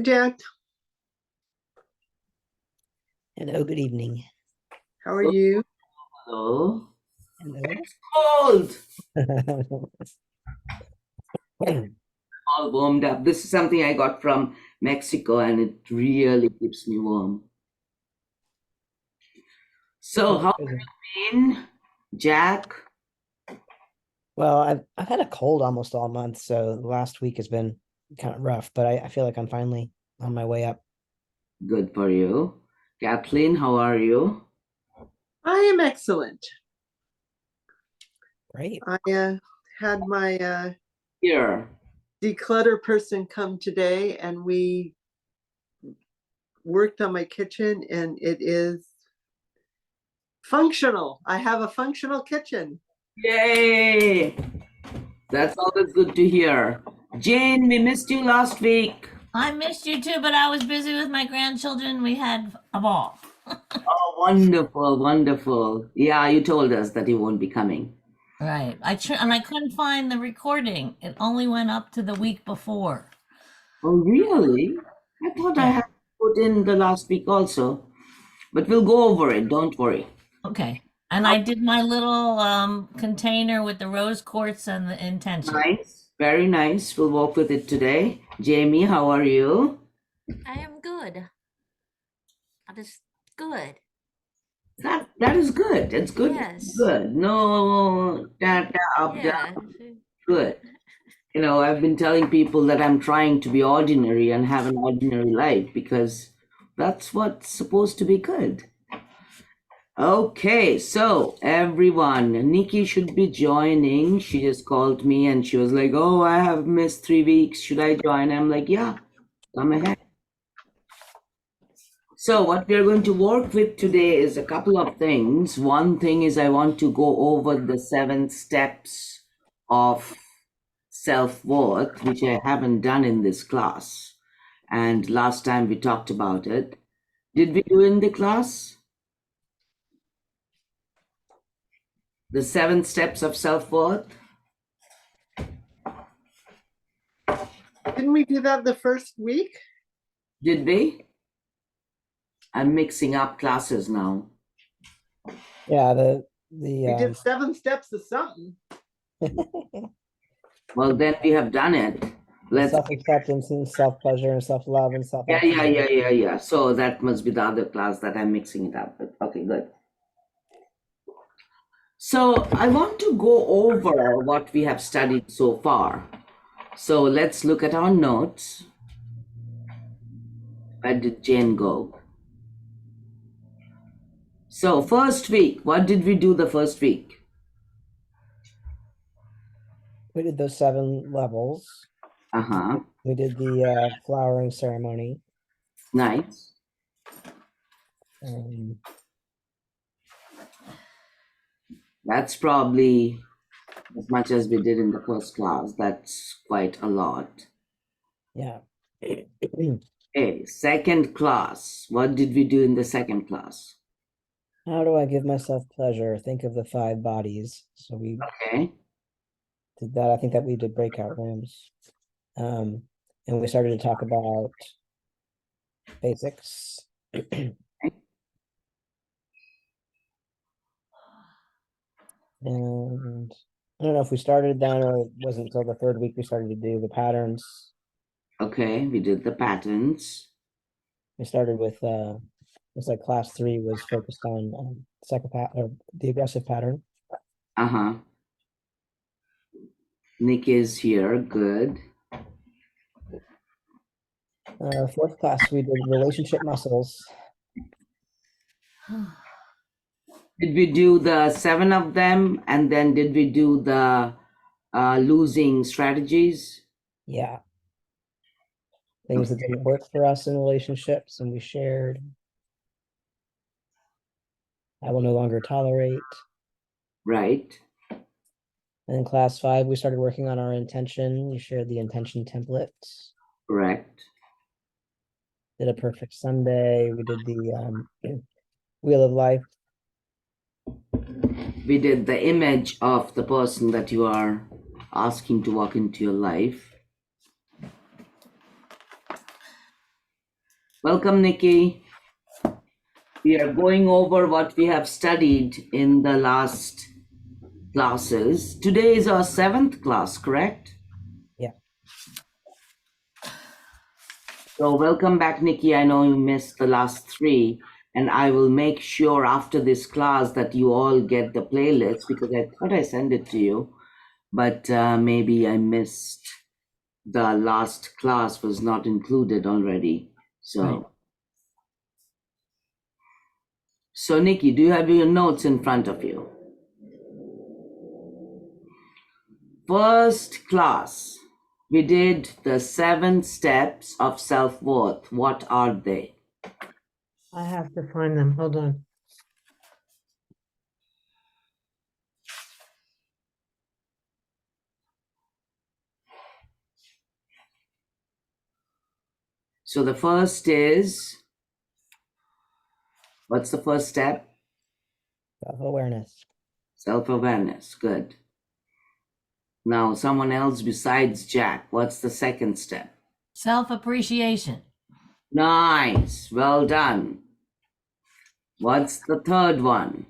Jack, Hello, good evening. how are you? Hello. Hello. Cold. Yeah, All warmed up. This is something I got from Mexico and it really keeps me warm. So, how have you been, Jack? well, I've had a cold almost all month, so the last week has been kind of rough, but I feel like I'm finally on my way up. Good for you. Kathleen, how are you? I am excellent. Great. I had my Here. declutter person come today and we worked on my kitchen and it is functional. I have a functional kitchen. Yay! That's always good to hear. Jane, we missed you last week. I missed you too, but I was busy with my grandchildren. We had a ball. Oh, wonderful, wonderful. Yeah, you told us that you won't be coming. Right. And I couldn't find the recording. It only went up to the week before. Oh, really? I thought I Yeah. had put in the last week also. But we'll go over it, don't worry. Okay. And I did my little container with the rose quartz and the intention. Nice, very nice. We'll work with it today. Jamie, how are you? I am good. That is good. That is good. It's good. Yes. Good. No up, down. Yeah. Good. You know, I've been telling people that I'm trying to be ordinary and have an ordinary life because that's what's supposed to be good. Okay, so everyone, Nikki should be joining. She just called me and she was like, "Oh, I have missed 3 weeks. Should I join?" I'm like, "Yeah, come ahead." So what we are going to work with today is a couple of things. One thing is I want to go over the 7 steps of self-worth, which I haven't done in this class. And last time we talked about it. Did we do in the class? The 7 steps of self-worth? Didn't we do that the first week? Did we? I'm mixing up classes now. Yeah, We did 7 steps of something. Well, then we have done it. Let's. self-acceptance and self-pleasure and self-love and self Yeah. So that must be the other class that I'm mixing it up with. Okay, good. So I want to go over what we have studied so far. So let's look at our notes. Where did Jane go? So first week, what did we do the first week? We did those 7 levels. Uh-huh. We did the flowering ceremony. Nice. That's probably as much as we did in the first class. That's quite a lot. Yeah. Okay, second class. What did we do in the second class? How do I give myself pleasure? Think of the 5 bodies. So we Okay. did that. I think that we did breakout rooms. And we started to talk about basics. And I don't know if we started then or it wasn't until the 3rd week we started to do the patterns. Okay, we did the patterns. We started with it's like class 3 was focused on psychopath or the aggressive pattern. Uh-huh. Nick is here. Good. 4th class we did relationship muscles. Did we do the 7 of them? And then did we do the losing strategies? Yeah. Things that didn't work for us in relationships, and we shared. I will no longer tolerate. Right. And in class 5, we started working on our intention. You shared the intention template. Correct. Did a perfect Sunday. We did the wheel of life. We did the image of the person that you are asking to walk into your life. Welcome, Nikki. We are going over what we have studied in the last classes. Today is our 7th class, correct? Yeah. So welcome back, Nikki. I know you missed the last 3, and I will make sure after this class that you all get the playlist because I thought I sent it to you, but maybe I missed. The last class was not included already. So, Right. So Nikki, do you have your notes in front of you? First class, we did the 7 steps of self-worth. What are they? I have to find them. Hold on. So the first is, what's the first step? Self-awareness. Self-awareness. Good. Now, someone else besides Jack, what's the second step? Self-appreciation. Nice. Well done. What's the third one?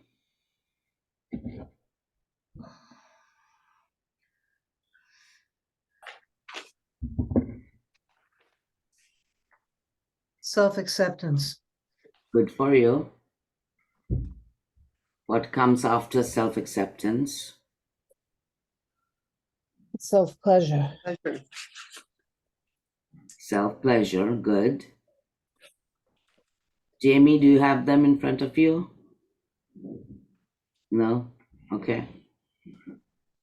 Self-acceptance. Good for you. What comes after self-acceptance? Self-pleasure. Pleasure. Self-pleasure, good. Jamie, do you have them in front of you? No? Okay.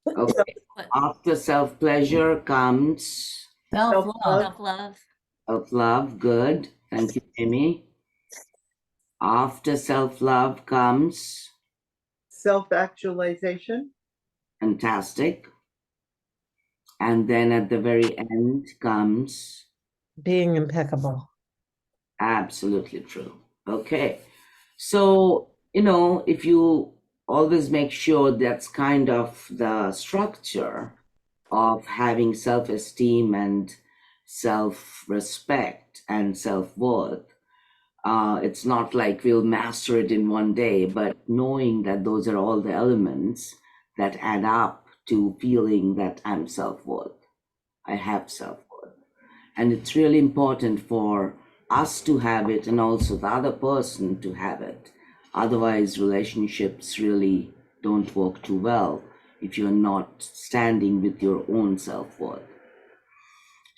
Okay. What? After self-pleasure comes Self-love. Self-love. self-love, good. Thank you, Jamie. After self-love comes Self-actualization. fantastic. And then at the very end comes Being impeccable. absolutely true. Okay. So, if you always make sure that's kind of the structure of having self-esteem and self-respect and self-worth, it's not like we'll master it in one day, but knowing that those are all the elements that add up to feeling that I'm self-worth. I have self-worth. And it's really important for us to have it and also the other person to have it. Otherwise, relationships really don't work too well if you're not standing with your own self-worth.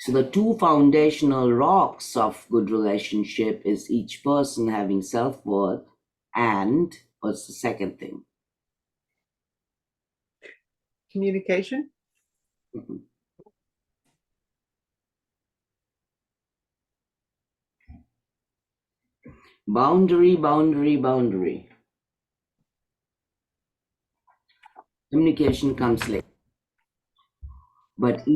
So the 2 foundational rocks of good relationship is each person having self-worth and what's the second thing? Communication. Mhm. Boundary, boundary, boundary. Communication comes later. But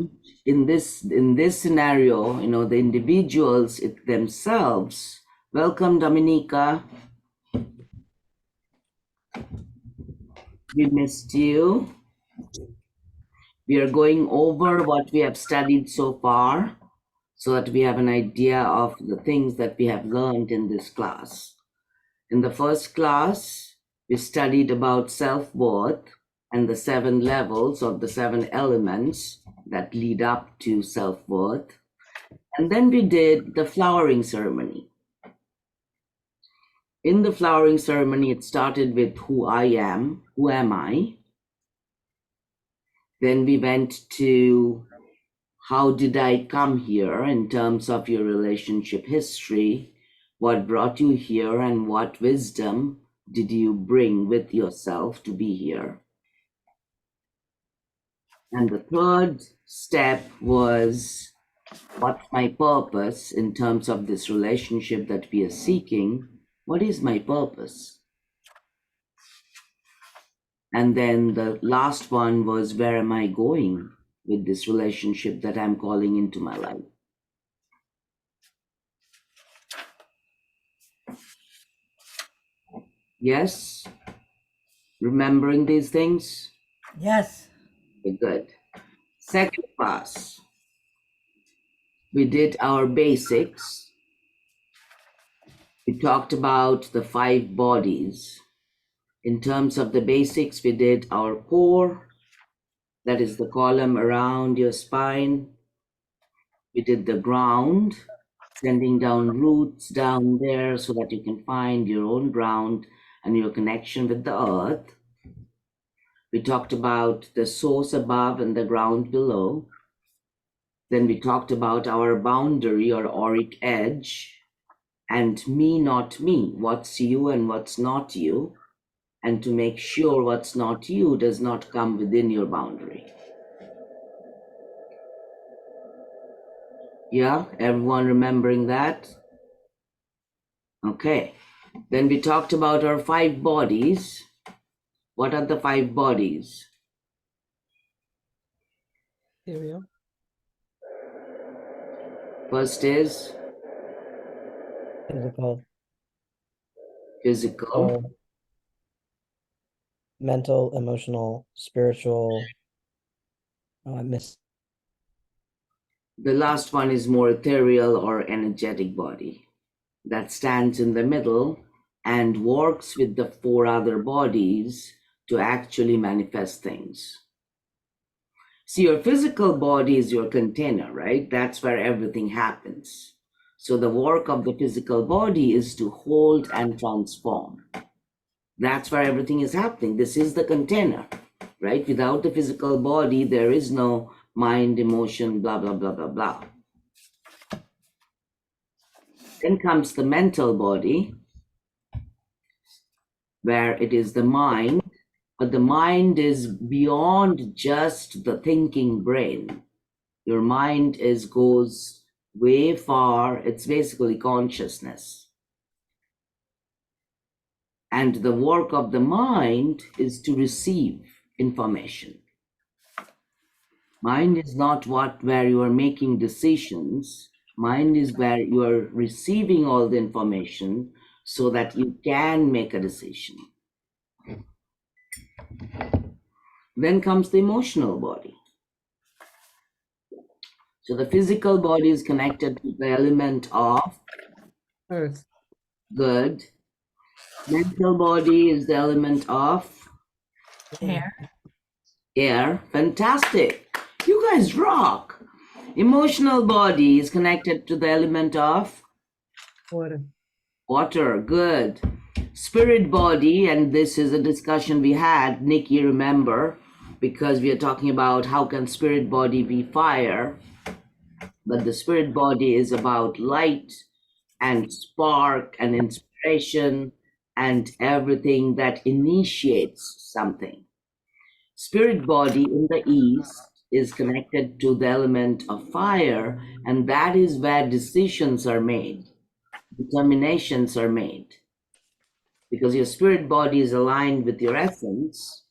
in this scenario, the individuals themselves. Welcome, Dominica. We missed you. We are going over what we have studied so far so that we have an idea of the things that we have learned in this class. In the first class, we studied about self-worth and the 7 levels of the 7 elements that lead up to self-worth. And then we did the flowering ceremony. In the flowering ceremony, it started with who I am, who am I? Then we went to how did I come here in terms of your relationship history, what brought you here, and what wisdom did you bring with yourself to be here? And the third step was what's my purpose in terms of this relationship that we are seeking? What is my purpose? And then the last one was where am I going with this relationship that I'm calling into my life? Yes? Remembering these things? Yes. Okay, good. Second class, we did our basics. We talked about the 5 bodies. In terms of the basics, we did our core, that is the column around your spine. We did the ground, sending down roots down there so that you can find your own ground and your connection with the earth. We talked about the source above and the ground below. Then we talked about our boundary or auric edge and me, not me, what's you and what's not you, and to make sure what's not you does not come within your boundary. Yeah, everyone remembering that? Okay. Then we talked about our 5 bodies. What are the 5 bodies? Material. First is Physical, physical. soul, mental, emotional, spiritual. Oh, I missed. The last one is more ethereal or energetic body that stands in the middle and works with the 4 other bodies to actually manifest things. See, your physical body is your container, right? That's where everything happens. So the work of the physical body is to hold and transform. That's where everything is happening. This is the container, right? Without the physical body, there is no mind, emotion, blah, blah, blah, blah, blah. Then comes the mental body, where it is the mind, but the mind is beyond just the thinking brain. Your mind goes way far. It's basically consciousness. And the work of the mind is to receive information. Mind is not where you are making decisions. Mind is where you are receiving all the information so that you can make a decision. Then comes the emotional body. So the physical body is connected to the element of Earth. good. Mental body is the element of Hair. air. Fantastic. You guys rock. Emotional body is connected to the element of Water. water. Good. Spirit body, and this is a discussion we had, Nikki, remember, because we are talking about how can spirit body be fire, but the spirit body is about light and spark and inspiration and everything that initiates something. Spirit body in the east is connected to the element of fire, and that is where decisions are made, determinations are made, because your spirit body is aligned with your essence,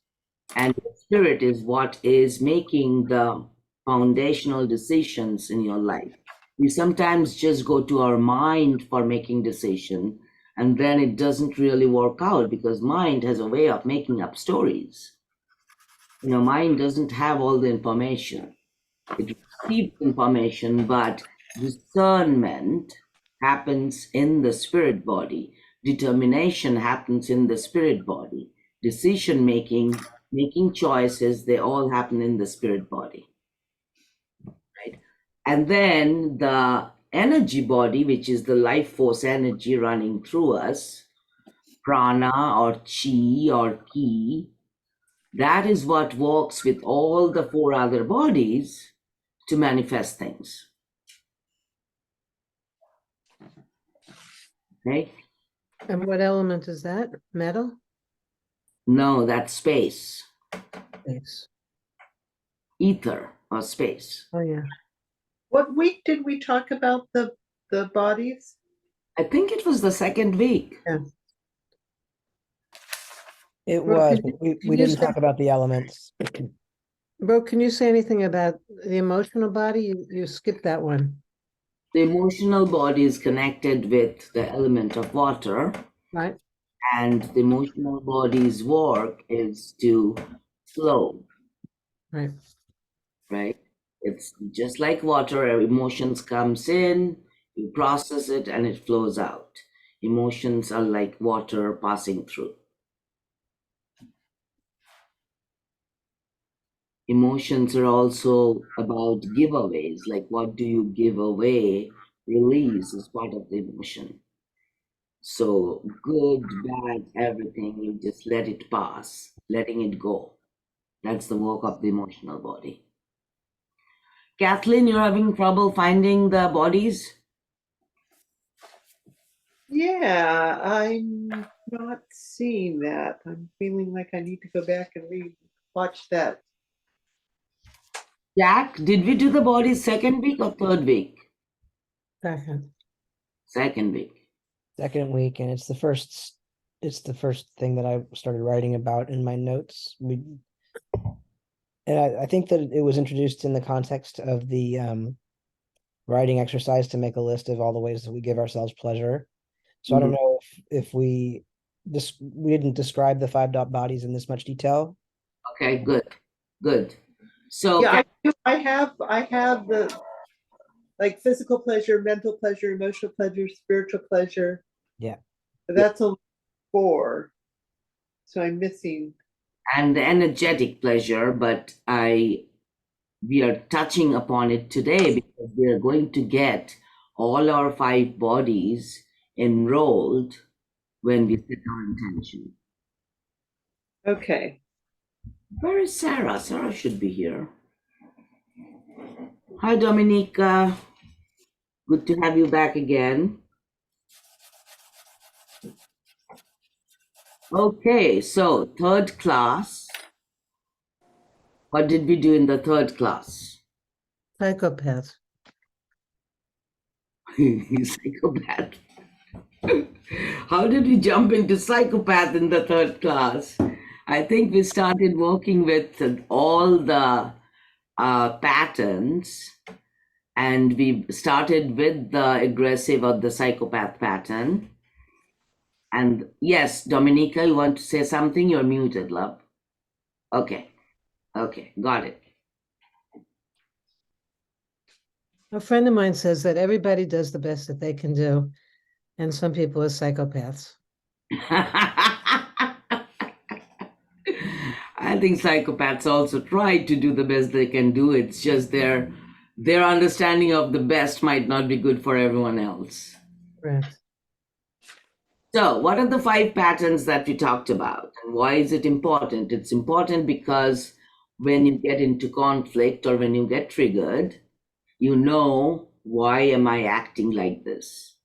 and your spirit is what is making the foundational decisions in your life. We sometimes just go to our mind for making decision, and then it doesn't really work out because mind has a way of making up stories. You know, mind doesn't have all the information. It receives information, but discernment happens in the spirit body. Determination happens in the spirit body. Decision making, making choices, they all happen in the spirit body. Right? And then the energy body, which is the life force energy running through us, prana or chi or ki, that is what works with all the 4 other bodies to manifest things. Okay? And what element is that? Metal? No, that's space, Yes. ether or space. Oh, yeah. What week did we talk about the bodies? I think it was the 2nd week. It Well, was, could but we you didn't say- talk about the elements. Bro, can you say anything about the emotional body? You skipped that one, The emotional body is connected with the element of water, right? and the emotional body's work is to flow, Right. right? It's just like water, emotions comes in, you process it, and it flows out. Emotions are like water passing through. Emotions are also about giveaways, like what do you give away? Release is part of the emotion. So good, bad, everything, you just let it pass, letting it go. That's the work of the emotional body. Kathleen, you're having trouble finding the bodies? Yeah, I'm not seeing that. I'm feeling like I need to go back and watch that. Jack, did we do the bodies second week or third week? Second. Second week. Second week, and it's the first thing that I started writing about in my notes. And I think that it was introduced in the context of the writing exercise to make a list of all the ways that we give ourselves pleasure. So I don't know if we didn't describe the 5 dot bodies in this much detail. Okay, good. So Yeah, I have the like physical pleasure, mental pleasure, emotional pleasure, spiritual pleasure. Yeah. But that's only 4. So I'm missing. and the energetic pleasure, but we are touching upon it today because we are going to get all our 5 bodies enrolled when we set our intention. Okay. Where is Sarah? Sarah should be here. Hi, Dominica. Good to have you back again. Okay, so 3rd class. What did we do in the 3rd class? Psychopath. Psychopath. How did we jump into psychopath in the 3rd class? I think we started working with all the patterns, and we started with the aggressive or the psychopath pattern. And yes, Dominica, you want to say something? You're muted, love. Okay, got it. A friend of mine says that everybody does the best that they can do, and some people are psychopaths. I think psychopaths also try to do the best they can do. It's just their understanding of the best might not be good for everyone else. Correct. So, what are the 5 patterns that we talked about? And why is it important? It's important because when you get into conflict or when you get triggered, you know, why am I acting like this?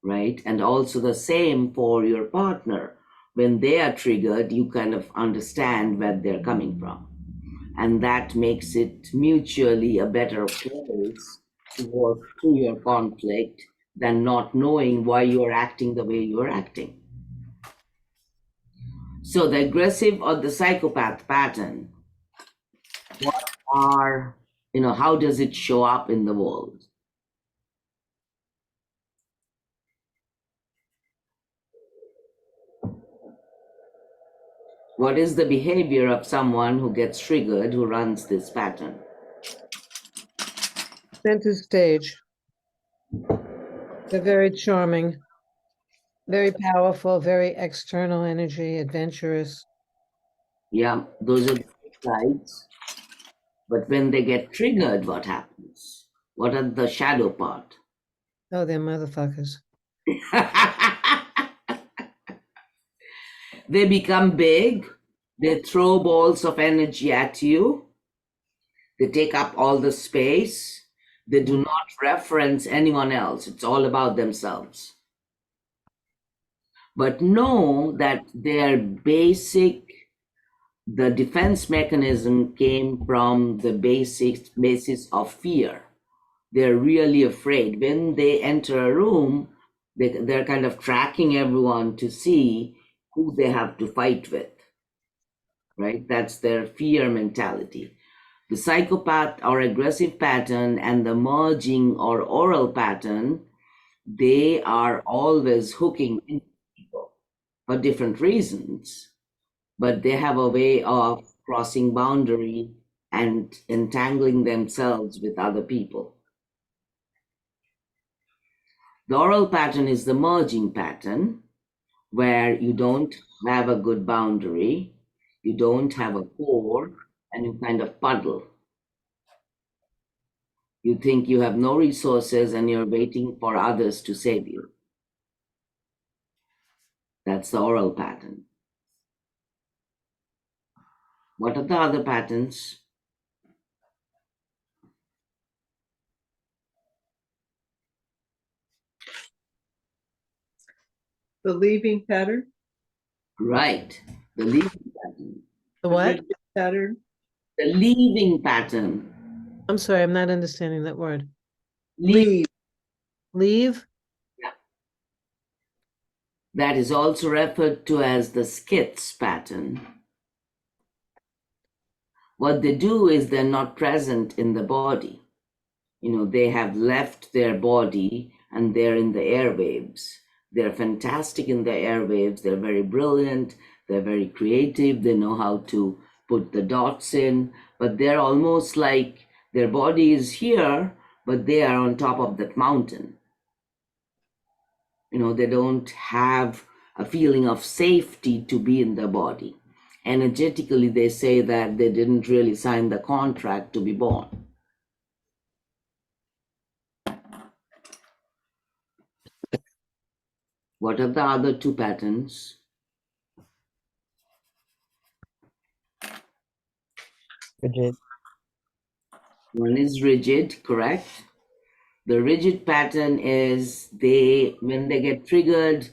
Right? And also the same for your partner. When they are triggered, you kind of understand where they're coming from. And that makes it mutually a better place to work through your conflict than not knowing why you're acting the way you're acting. So the aggressive or the psychopath pattern, how does it show up in the world? What is the behavior of someone who gets triggered, who runs this pattern? Center stage. They're very charming, very powerful, very external energy, adventurous. Yeah, those are the sides. But when they get triggered, what happens? What are the shadow part? Oh, they're motherfuckers. They become big. They throw balls of energy at you. They take up all the space. They do not reference anyone else. It's all about themselves. But know that their the defense mechanism came from the basis of fear. They're really afraid. When they enter a room, they're kind of tracking everyone to see who they have to fight with, right? That's their fear mentality. The psychopath or aggressive pattern and the merging or oral pattern, they are always hooking into people for different reasons, but they have a way of crossing boundary and entangling themselves with other people. The oral pattern is the merging pattern, where you don't have a good boundary, you don't have a core, and you kind of puddle. You think you have no resources and you're waiting for others to save you. That's the oral pattern. What are the other patterns? The leaving pattern, Right, the leaving pattern. The the what? rigid pattern, The leaving pattern. I'm sorry, I'm not understanding that word. Leave. Leave? That is also referred to as the skits pattern. What they do is they're not present in the body. You know, they have left their body and they're in the airwaves. They're fantastic in the airwaves. They're very brilliant. They're very creative. They know how to put the dots in, but they're almost like their body is here, but they are on top of that mountain. You know, they don't have a feeling of safety to be in the body. Energetically, they say that they didn't really sign the contract to be born. What are the other two patterns? Rigid. One is rigid, correct? The rigid pattern is when they get triggered,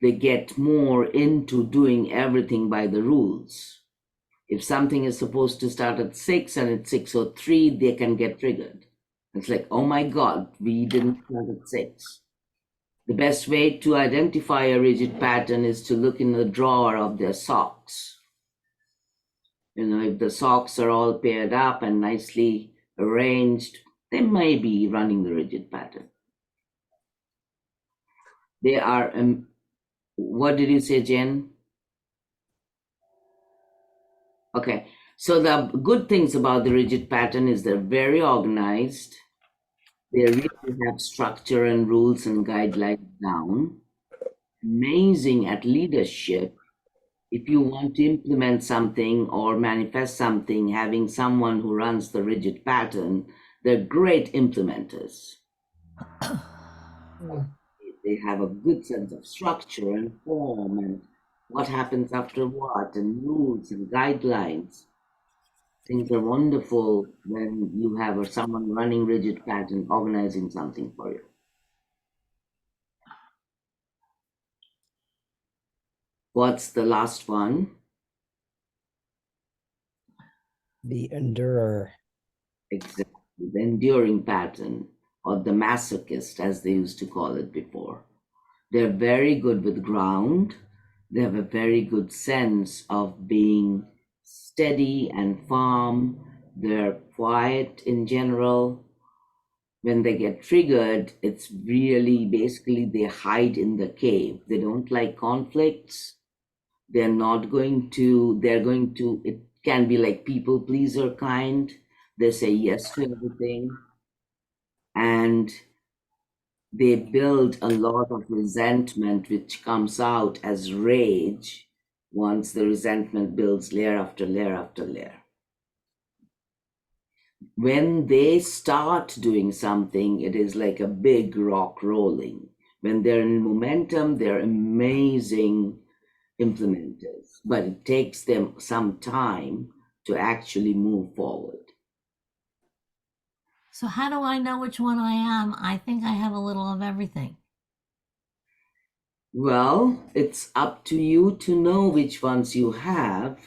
they get more into doing everything by the rules. If something is supposed to start at 6 and it's 6:03, they can get triggered. It's like, oh my God, we didn't start at 6. The best way to identify a rigid pattern is to look in the drawer of their socks. You know, if the socks are all paired up and nicely arranged, they may be running the rigid pattern. They are, what did you say, Jen? Okay, so the good things about the rigid pattern is they're very organized. They really have structure and rules and guidelines down. Amazing at leadership. If you want to implement something or manifest something, having someone who runs the rigid pattern, they're great implementers. They have a good sense of structure and form and what happens after what and rules and guidelines. Things are wonderful when you have someone running rigid pattern, organizing something for you. What's the last one? The endurer. Exactly, the enduring pattern, or the masochist, as they used to call it before. They're very good with ground. They have a very good sense of being steady and firm. They're quiet in general. When they get triggered, it's really basically they hide in the cave. They don't like conflicts. They're going to, it can be like people pleaser kind. They say yes to everything. And they build a lot of resentment, which comes out as rage once the resentment builds layer after layer after layer. When they start doing something, it is like a big rock rolling. When they're in momentum, they're amazing implementers, but it takes them some time to actually move forward. So how do I know which one I am? I think I have a little of everything. Well, it's up to you to know which ones you have.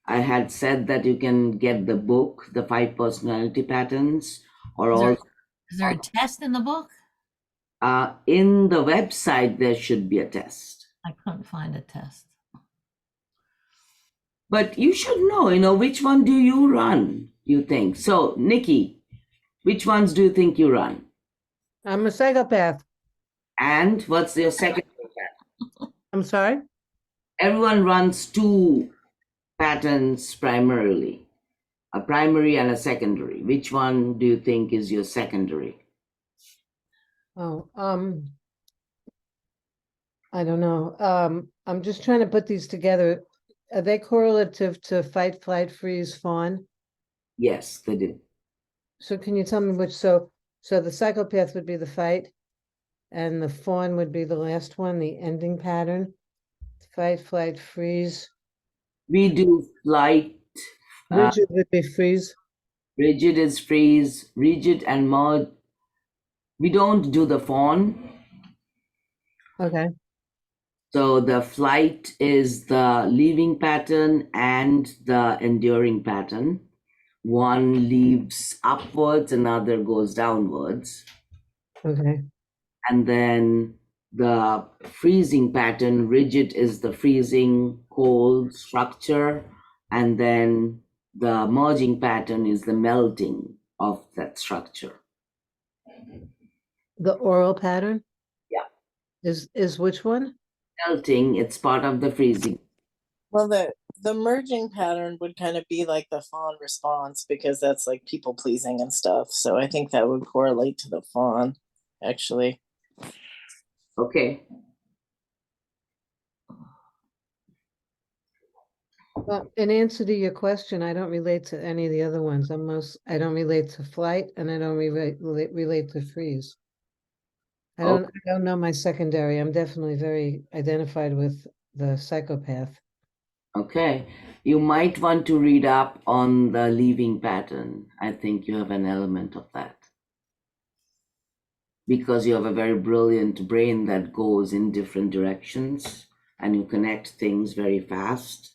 I had said that you can get the book, The 5 Personality Patterns, or Is there a test in the book? in the website, there should be a test. I couldn't find a test. But you should know, which one do you run, you think? So, Nikki, which ones do you think you run? I'm a psychopath. And what's your second pattern? I'm sorry? Everyone runs 2 patterns primarily, a primary and a secondary. Which one do you think is your secondary? Oh, I don't know. I'm just trying to put these together. Are they correlative to fight, flight, freeze, fawn? Yes, they do. So can you tell me which, so the psychopath would be the fight and the fawn would be the last one, the ending pattern? Fight, flight, freeze. We do flight. Rigid would be freeze. Rigid is freeze. Rigid and merge. We don't do the fawn. Okay, So the flight is the leaving pattern and the enduring pattern. One leaves upwards, another goes downwards. okay. And then the freezing pattern, rigid is the freezing cold structure. And then the merging pattern is the melting of that structure. The oral pattern? Yeah. Is which one? Melting, it's part of the freezing. Well, the merging pattern would kind of be like the fawn response because that's like people pleasing and stuff. So I think that would correlate to the fawn, actually. Okay. Well, in answer to your question, I don't relate to any of the other ones. I don't relate to flight and I don't relate to freeze. I don't know my secondary. I'm definitely very identified with the psychopath. Okay. You might want to read up on the leaving pattern. I think you have an element of that. Because you have a very brilliant brain that goes in different directions and you connect things very fast,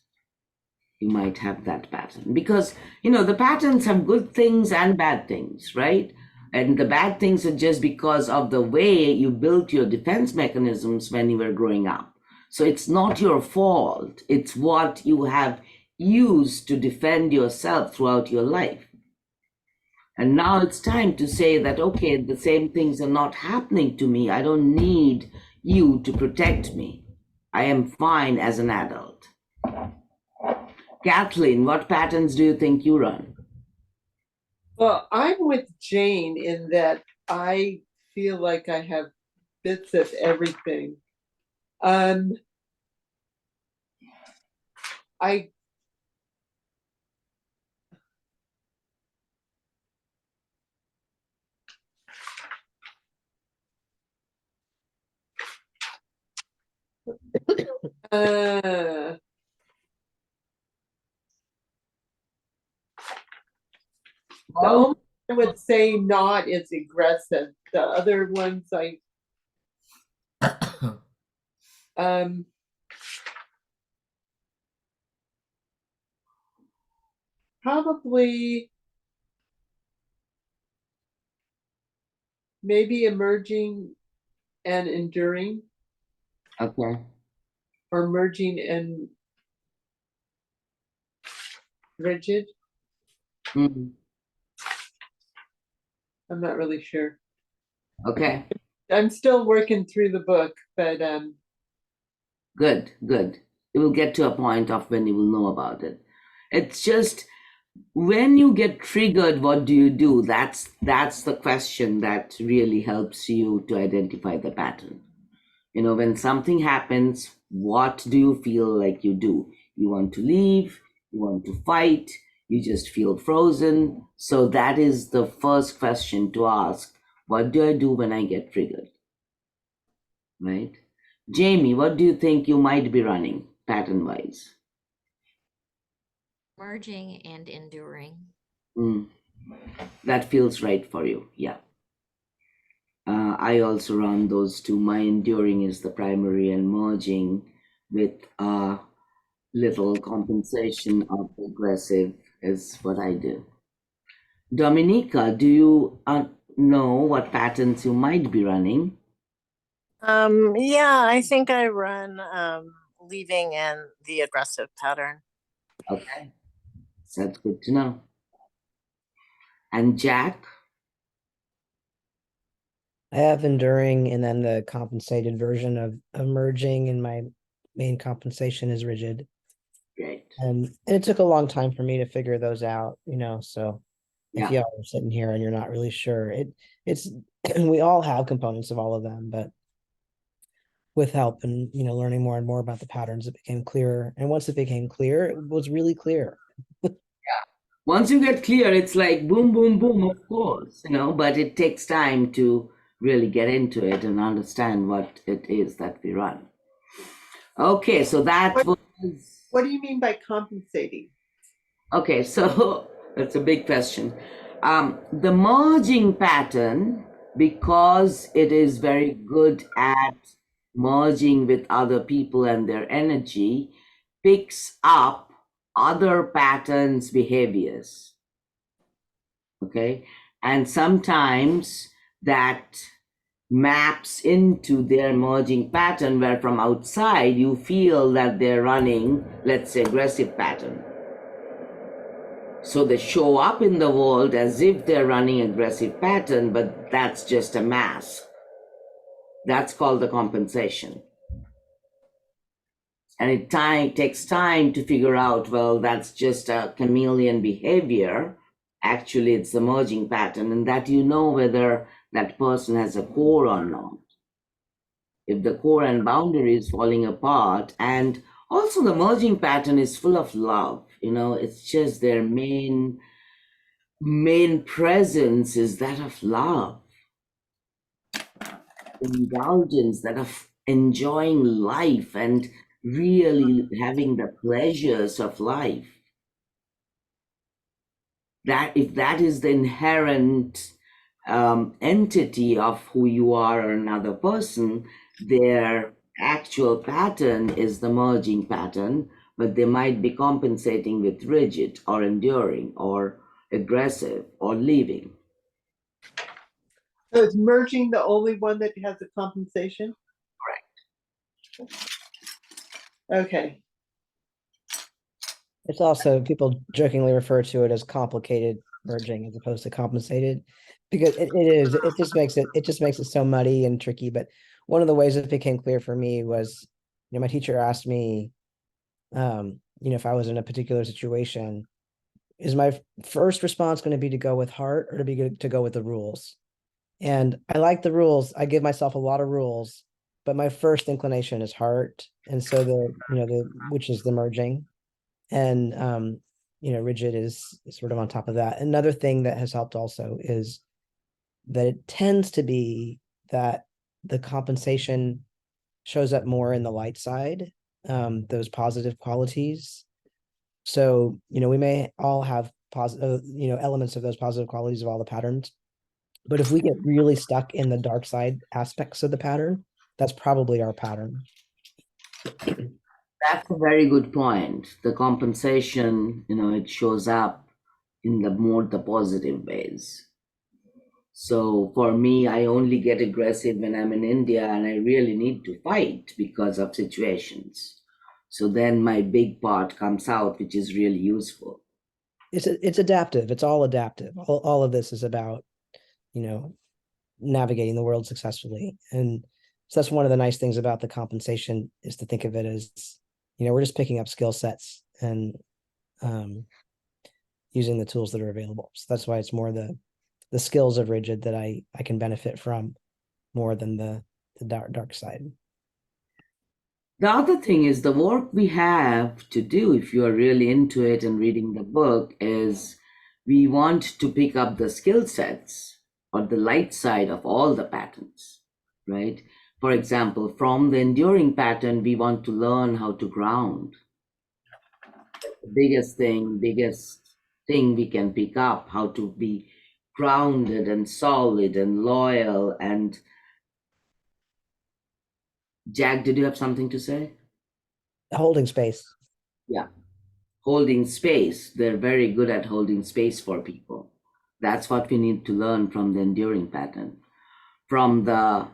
you might have that pattern. Because, the patterns have good things and bad things, right? And the bad things are just because of the way you built your defense mechanisms when you were growing up. So it's not your fault. It's what you have used to defend yourself throughout your life. And now it's time to say that, okay, the same things are not happening to me. I don't need you to protect me. I am fine as an adult. Kathleen, what patterns do you think you run? Well, I'm with Jane in that I feel like I have bits of everything. I the only I would say not is aggressive. The other ones probably maybe emerging and enduring, Okay. or merging and rigid. Mhm. I'm not really sure. Okay. I'm still working through the book, but Good, good. You will get to a point of when you will know about it. It's just when you get triggered, what do you do? That's the question that really helps you to identify the pattern. When something happens, what do you feel like you do? You want to leave, you want to fight, you just feel frozen. So that is the first question to ask. What do I do when I get triggered? Right? Jamie, what do you think you might be running pattern wise? Merging and enduring. That feels right for you. Yeah. I also run those two. My enduring is the primary and merging with a little compensation of aggressive is what I do. Dominica, do you know what patterns you might be running? Yeah, I think I run leaving and the aggressive pattern. Okay. That's good to know. And Jack? I have enduring and then the compensated version of emerging, and my main compensation is rigid. Great. And it took a long time for me to figure those out, so if Yeah. y'all are sitting here and you're not really sure, it's we all have components of all of them, but with help and, learning more and more about the patterns, it became clearer. And once it became clear, it was really clear. Once you get clear, it's like boom, boom, boom, of course, but it takes time to really get into it and understand what it is that we run. Okay, so that was. What do you mean by compensating? Okay, so that's a big question. The merging pattern, because it is very good at merging with other people and their energy, picks up other patterns' behaviors. Okay, and sometimes that maps into their merging pattern, where from outside you feel that they're running, let's say, aggressive pattern. So they show up in the world as if they're running aggressive pattern, but that's just a mask. That's called the compensation. And it takes time to figure out, well, that's just a chameleon behavior. Actually, it's the merging pattern, and that whether that person has a core or not. If the core and boundary is falling apart, and also the merging pattern is full of love, it's just their main presence is that of love, indulgence, that of enjoying life and really having the pleasures of life. That if that is the inherent entity of who you are or another person, their actual pattern is the merging pattern, but they might be compensating with rigid or enduring or aggressive or leaving. So is merging the only one that has a compensation? Correct. Okay. It's also, people jokingly refer to it as complicated merging as opposed to compensated, because it just makes it so muddy and tricky. But one of the ways it became clear for me was, my teacher asked me, if I was in a particular situation, is my first response going to be to go with heart or to go with the rules? And I like the rules. I give myself a lot of rules, but my first inclination is heart. And so which is the merging. And rigid is sort of on top of that. Another thing that has helped also is that it tends to be that the compensation shows up more in the light side, those positive qualities. So, we may all have positive, elements of those positive qualities of all the patterns. But if we get really stuck in the dark side aspects of the pattern, that's probably our pattern. That's a very good point. The compensation, it shows up in the positive ways. So for me, I only get aggressive when I'm in India and I really need to fight because of situations. So then my big part comes out, which is really useful. It's adaptive. It's all adaptive. All of this is about, navigating the world successfully. And so that's one of the nice things about the compensation, is to think of it as, we're just picking up skill sets and using the tools that are available. So that's why it's more the skills of rigid that I can benefit from more than the dark side. The other thing is the work we have to do, if you are really into it and reading the book, is we want to pick up the skill sets or the light side of all the patterns, right? For example, from the enduring pattern, we want to learn how to ground. The biggest thing we can pick up, how to be grounded and solid and loyal. And Jack, did you have something to say? Holding space. Yeah. Holding space. They're very good at holding space for people. That's what we need to learn from the enduring pattern. From the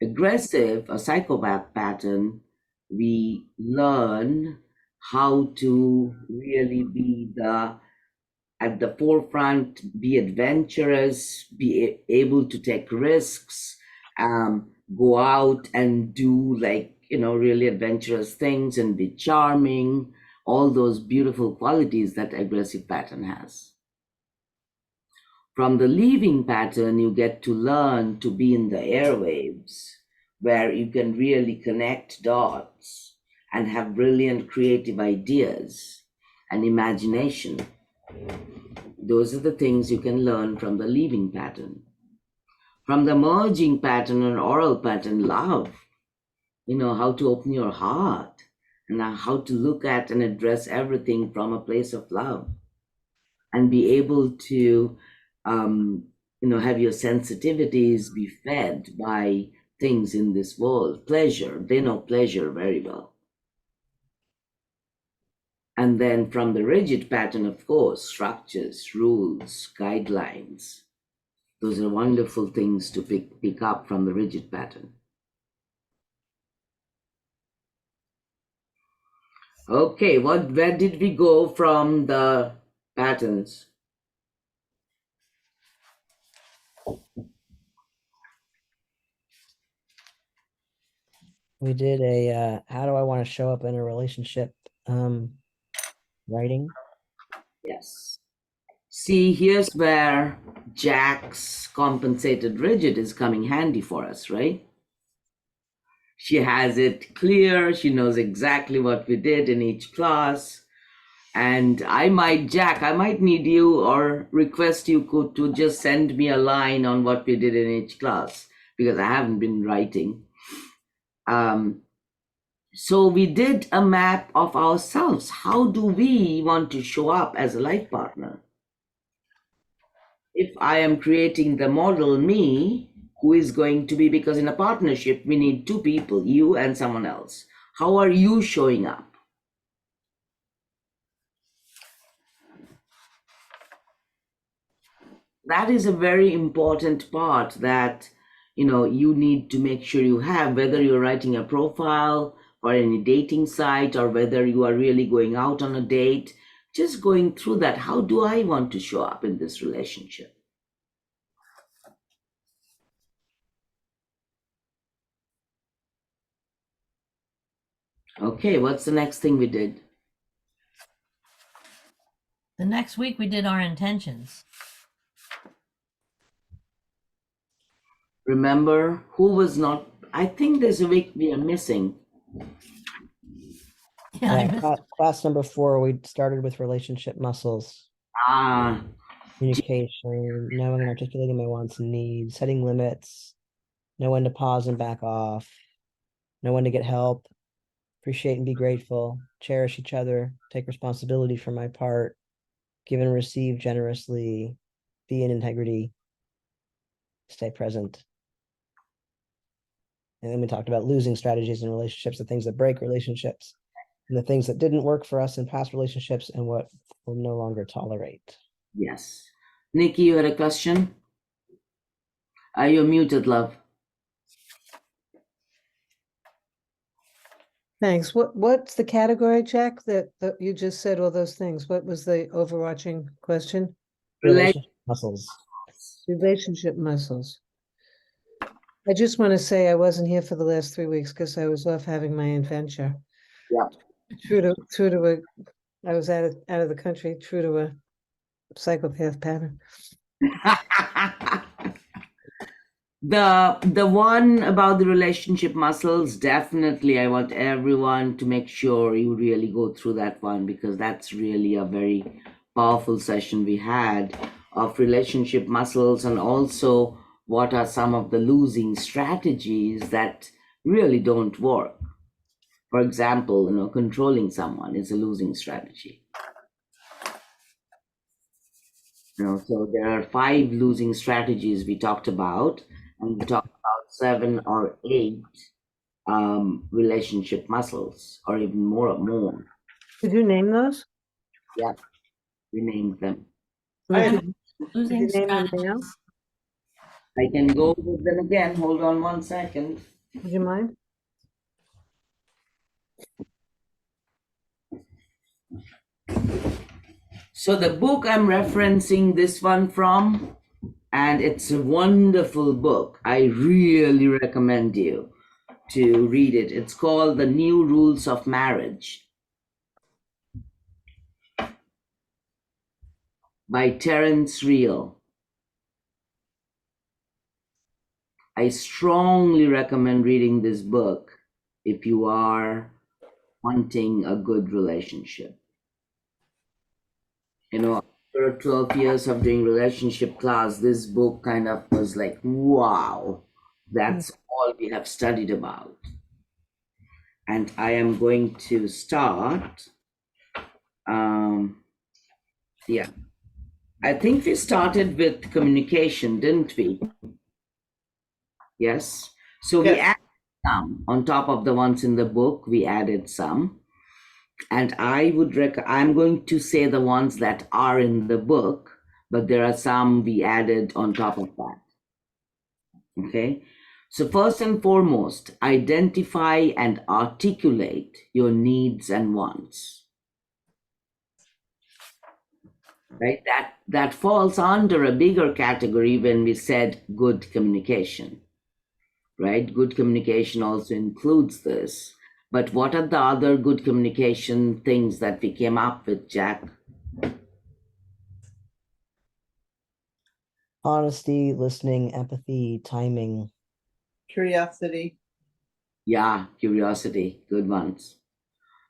aggressive or psychopath pattern, we learn how to really be at the forefront, be adventurous, be able to take risks, go out and do really adventurous things and be charming, all those beautiful qualities that aggressive pattern has. From the leaving pattern, you get to learn to be in the airwaves, where you can really connect dots and have brilliant creative ideas and imagination. Those are the things you can learn from the leaving pattern. From the merging pattern and oral pattern, love, how to open your heart and how to look at and address everything from a place of love and be able to, have your sensitivities be fed by things in this world. Pleasure, they know pleasure very well. And then from the rigid pattern, of course, structures, rules, guidelines. Those are wonderful things to pick up from the rigid pattern. Okay, where did we go from the patterns? We did a how do I want to show up in a relationship writing. Yes. See, here's where Jack's compensated rigid is coming handy for us, right? She has it clear. She knows exactly what we did in each class. And Jack, I might need you or request you to just send me a line on what we did in each class, because I haven't been writing. So we did a map of ourselves. How do we want to show up as a life partner? If I am creating the model me, who is going to be, because in a partnership, we need two people, you and someone else. How are you showing up? That is a very important part that, you need to make sure you have, whether you're writing a profile or any dating site, or whether you are really going out on a date, just going through that. How do I want to show up in this relationship? Okay, what's the next thing we did? The next week we did our intentions. Remember who was not, I think there's a week we are missing. Yeah, I Yeah, missed- class number 4, we started with relationship muscles, communication, knowing and articulating my wants and needs, setting limits, know when to pause and back off, know when to get help, appreciate and be grateful, cherish each other, take responsibility for my part, give and receive generously, be in integrity, stay present. And then we talked about losing strategies in relationships, the things that break relationships, and the things that didn't work for us in past relationships, and what we'll no longer tolerate. Yes. Nikki, you had a question? Are you muted, love? Thanks. What's the category, Jack, that you just said all those things? What was the overarching question? Relationship muscles. Relationship muscles. I just want to say I wasn't here for the last 3 weeks because I was off having my adventure. Yeah. I was out of the country, true to a psychopath pattern. The one about the relationship muscles, definitely I want everyone to make sure you really go through that one, because that's really a very powerful session we had of relationship muscles, and also what are some of the losing strategies that really don't work. For example, controlling someone is a losing strategy. So there are 5 losing strategies we talked about, and we talked about 7 or 8 relationship muscles, or even more. Did you name those? Yeah, we named them. Or I- did Losing you name them now? strategies. I can go with them again. Hold on one second. Would you mind? So the book I'm referencing this one from, and it's a wonderful book. I really recommend you to read it. It's called The New Rules of Marriage by Terence Real. I strongly recommend reading this book if you are wanting a good relationship. You know, after 12 years of doing relationship class, this book kind of was like, wow, that's all we have studied about. And I am going to start. Yeah, I think we started with communication, didn't we? Yes. So we Yes. added some on top of the ones in the book. We added some, and I'm going to say the ones that are in the book, but there are some we added on top of that. Okay. So first and foremost, identify and articulate your needs and wants. Right? That falls under a bigger category when we said good communication. Right? Good communication also includes this. But what are the other good communication things that we came up with, Jack? Honesty, listening, empathy, timing. Curiosity. Yeah, curiosity, good ones.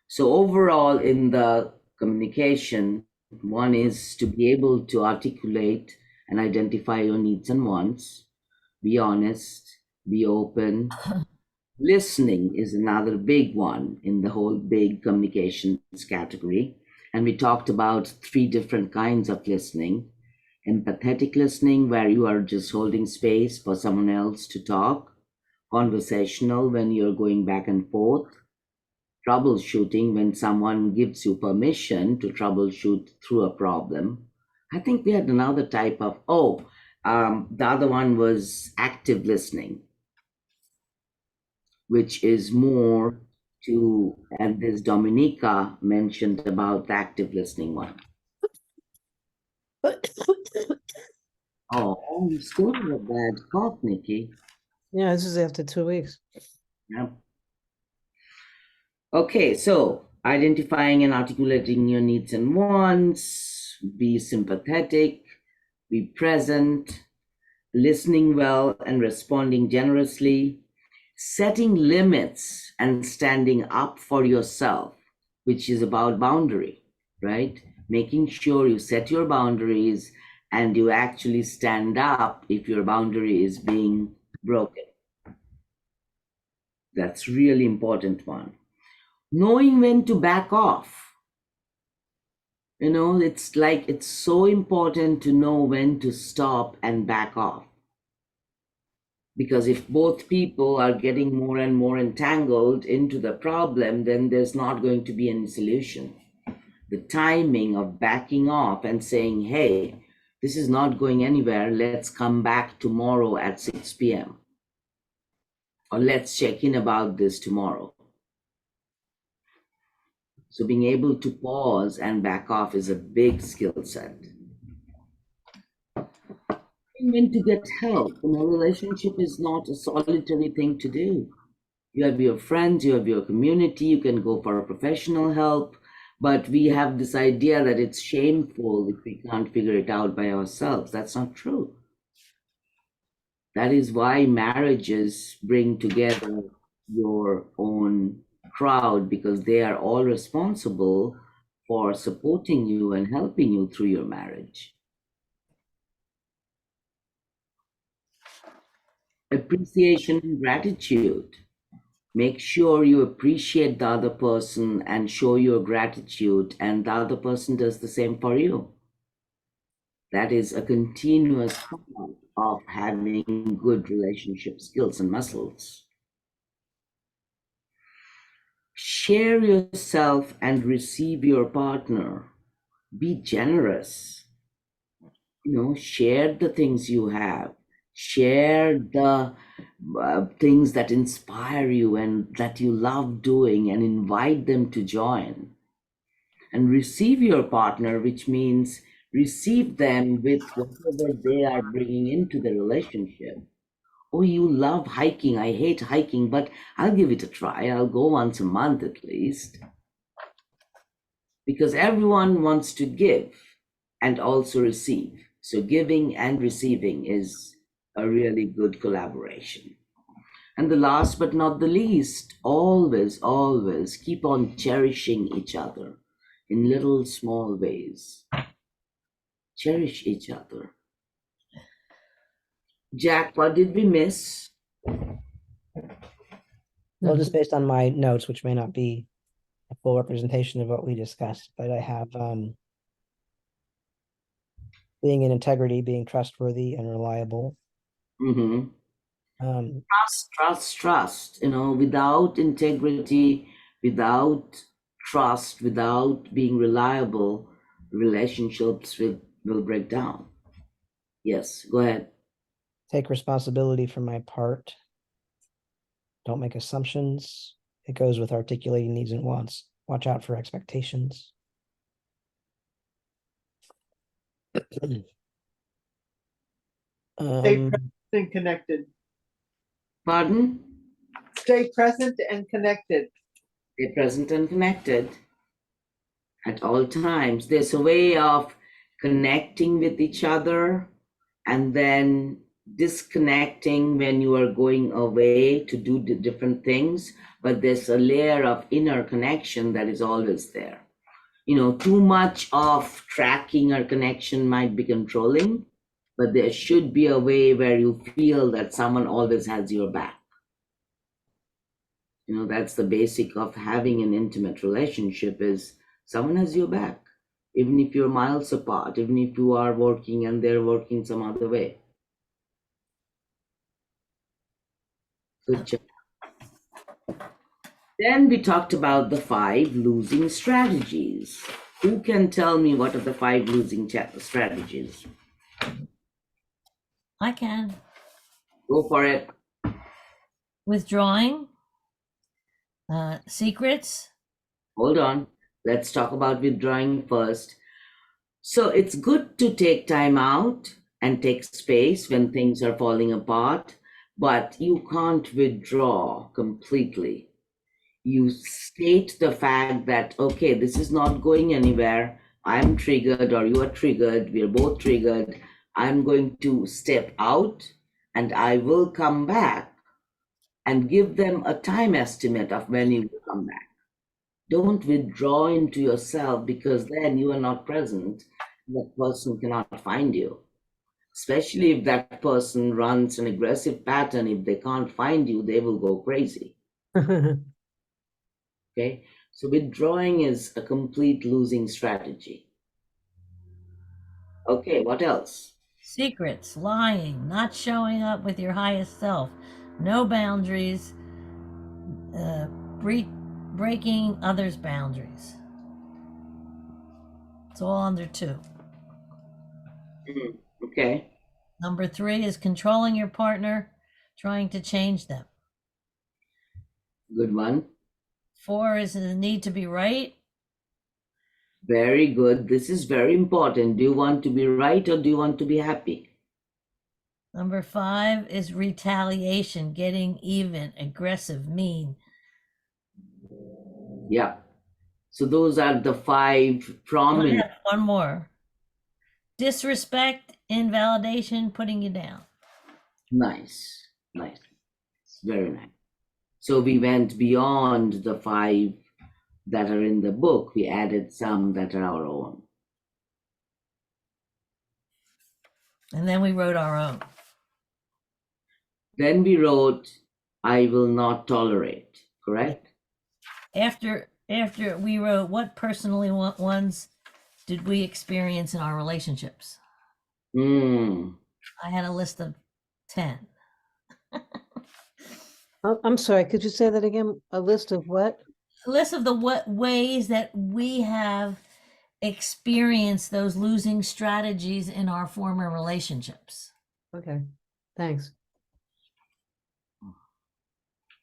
So overall in the communication, one is to be able to articulate and identify your needs and wants, be honest, be open. Listening is another big one in the whole big communications category. And we talked about 3 different kinds of listening. Empathetic listening, where you are just holding space for someone else to talk. Conversational, when you're going back and forth. Troubleshooting, when someone gives you permission to troubleshoot through a problem. I think we had another type of, the other one was active listening, which is more to, and this Dominica mentioned about the active listening one. Oh, you still have a bad cough, Nikki. Yeah, this is after 2 weeks. Yeah. Okay, so identifying and articulating your needs and wants, be sympathetic, be present, listening well and responding generously, setting limits and standing up for yourself, which is about boundary, right? Making sure you set your boundaries and you actually stand up if your boundary is being broken. That's really important one. Knowing when to back off. You know, it's like it's so important to know when to stop and back off. Because if both people are getting more and more entangled into the problem, then there's not going to be any solution. The timing of backing off and saying, hey, this is not going anywhere, let's come back tomorrow at 6 p.m. Or let's check in about this tomorrow. So being able to pause and back off is a big skill set. When to get help in a relationship is not a solitary thing to do. You have your friends, you have your community, you can go for professional help, but we have this idea that it's shameful if we can't figure it out by ourselves. That's not true. That is why marriages bring together your own crowd, because they are all responsible for supporting you and helping you through your marriage. Appreciation and gratitude. Make sure you appreciate the other person and show your gratitude, and the other person does the same for you. That is a continuous part of having good relationship skills and muscles. Share yourself and receive your partner. Be generous. You know, share the things you have. Share the things that inspire you and that you love doing, and invite them to join. And receive your partner, which means receive them with whatever they are bringing into the relationship. Oh, you love hiking. I hate hiking, but I'll give it a try. I'll go once a month at least. Because everyone wants to give and also receive. So giving and receiving is a really good collaboration. And the last but not the least, always, always keep on cherishing each other in little small ways. Cherish each other. Jack, what did we miss? Well, just based on my notes, which may not be a full representation of what we discussed, but I have being in integrity, being trustworthy and reliable. Mm-hmm. Um, Trust. Without integrity, without trust, without being reliable, relationships will break down. Yes, go ahead. take responsibility for my part. Don't make assumptions. It goes with articulating needs and wants. Watch out for expectations. Stay Um, present and connected. Pardon? Stay present and connected. Stay present and connected at all times. There's a way of connecting with each other and then disconnecting when you are going away to do the different things, but there's a layer of inner connection that is always there. Too much of tracking or connection might be controlling, but there should be a way where you feel that someone always has your back. That's the basic of having an intimate relationship, is someone has your back, even if you're miles apart, even if you are working and they're working some other way. Good job. Then we talked about the 5 losing strategies. Who can tell me what are the 5 losing strategies? I can. Go for it. Withdrawing, secrets. Hold on. Let's talk about withdrawing first. So it's good to take time out and take space when things are falling apart, but you can't withdraw completely. You state the fact that, okay, this is not going anywhere. I'm triggered or you are triggered. We're both triggered. I'm going to step out and I will come back, and give them a time estimate of when you will come back. Don't withdraw into yourself, because then you are not present. That person cannot find you. Especially if that person runs an aggressive pattern, if they can't find you, they will go crazy. Okay, so withdrawing is a complete losing strategy. Okay, what else? Secrets, lying, not showing up with your highest self, no boundaries, breaking others' boundaries. It's all under 2. Okay. Number 3 is controlling your partner, trying to change them. Good one. 4 is the need to be right. Very good. This is very important. Do you want to be right or do you want to be happy? Number 5 is retaliation, getting even, aggressive, mean. Yeah. So those are the 5 I prominent. have one more. Disrespect, invalidation, putting you down. Nice. Very nice. So we went beyond the 5 that are in the book. We added some that are our own. And then we wrote our own. Then we wrote, I will not tolerate, correct? After we wrote, what personally ones did we experience in our relationships? I had a list of 10. Oh, I'm sorry, could you say that again? A list of what? A list of the what ways that we have experienced those losing strategies in our former relationships. Okay, thanks.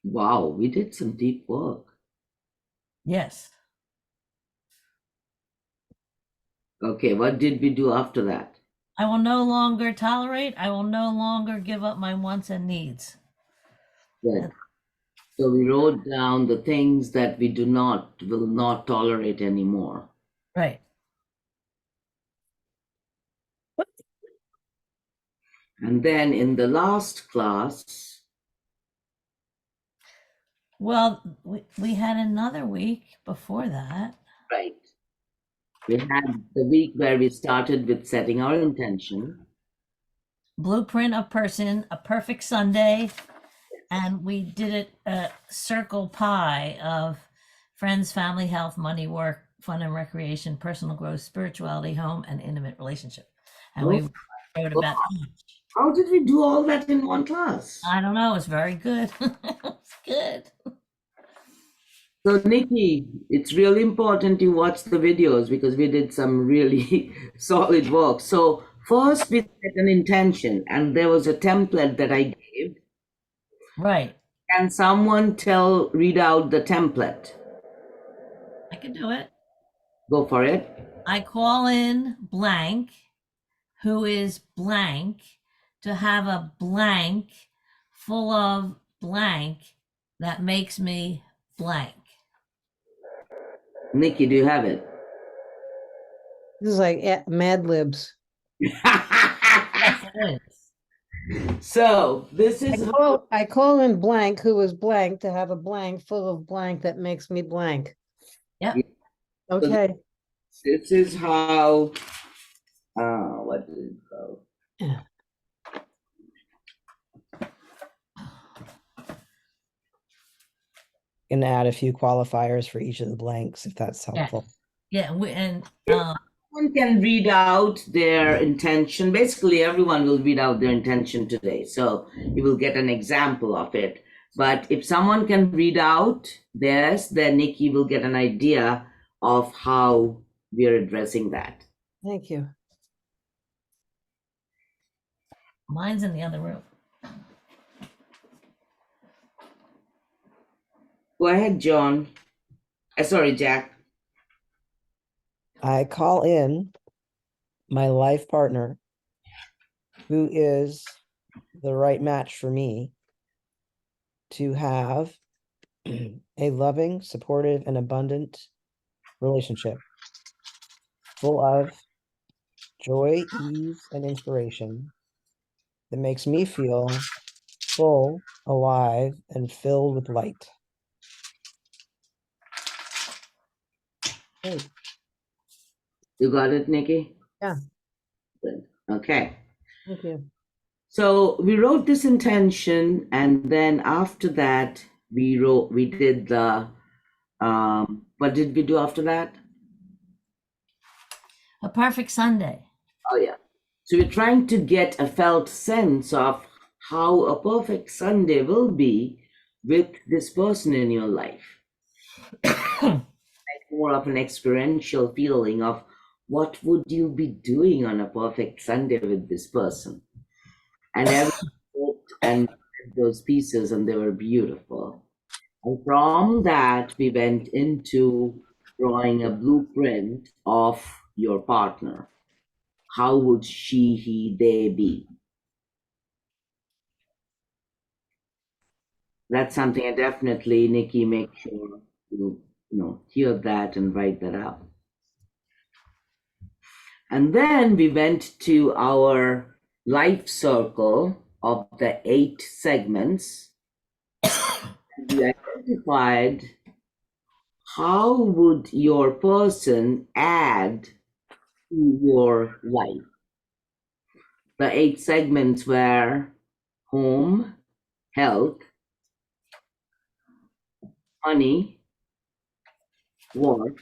Wow, we did some deep work. Yes. Okay, what did we do after that? I will no longer tolerate. I will no longer give up my wants and needs. Good. So we wrote down the things that we will not tolerate anymore. Right. And then in the last class, Well, we had another week before that. right, we had the week where we started with setting our intention. Blueprint of Person, A Perfect Sunday, and we did it circle pie of friends, family, health, money, work, fun and recreation, personal growth, spirituality, home, and intimate relationship. And we wrote about each. How did we do all that in one class? I don't know. It's very good. It's good. So Nikki, it's really important you watch the videos because we did some really solid work. So first we set an intention and there was a template that I gave. Right. Can someone read out the template? I can do it. Go for it. I call in blank, who is blank, to have a blank full of blank that makes me blank. Nikki, do you have it? This is like Mad Libs. Yes, it is. So this is I call in blank, who is blank, to have a blank full of blank that makes me blank. Yep. Okay. this is how what did it go? Yeah. Gonna add a few qualifiers for each of the blanks if that's helpful. Yeah. And Everyone can read out their intention. Basically, everyone will read out their intention today. So you will get an example of it. But if someone can read out theirs, then Nikki will get an idea of how we are addressing that. Thank you. mine's in the other room. Go ahead, John. Sorry, Jack. I call in my life partner, who is the right match for me, to have a loving, supportive, and abundant relationship full of joy, ease, and inspiration that makes me feel full, alive, and filled with light. Great. You got it, Nikki? Yeah. Good. Okay. Thank you. So we wrote this intention, and then after that, we did the, what did we do after that? A Perfect Sunday. Oh, yeah. So we're trying to get a felt sense of how a perfect Sunday will be with this person in your life. Like more of an experiential feeling of what would you be doing on a perfect Sunday with this person? And everyone looked and those pieces, and they were beautiful. And from that, we went into drawing a blueprint of your partner. How would she, he, they be? That's something I definitely, Nikki, make sure you hear that and write that up. And then we went to our life circle of the 8 segments. We identified how would your person add to your life. The 8 segments were home, health, money, work,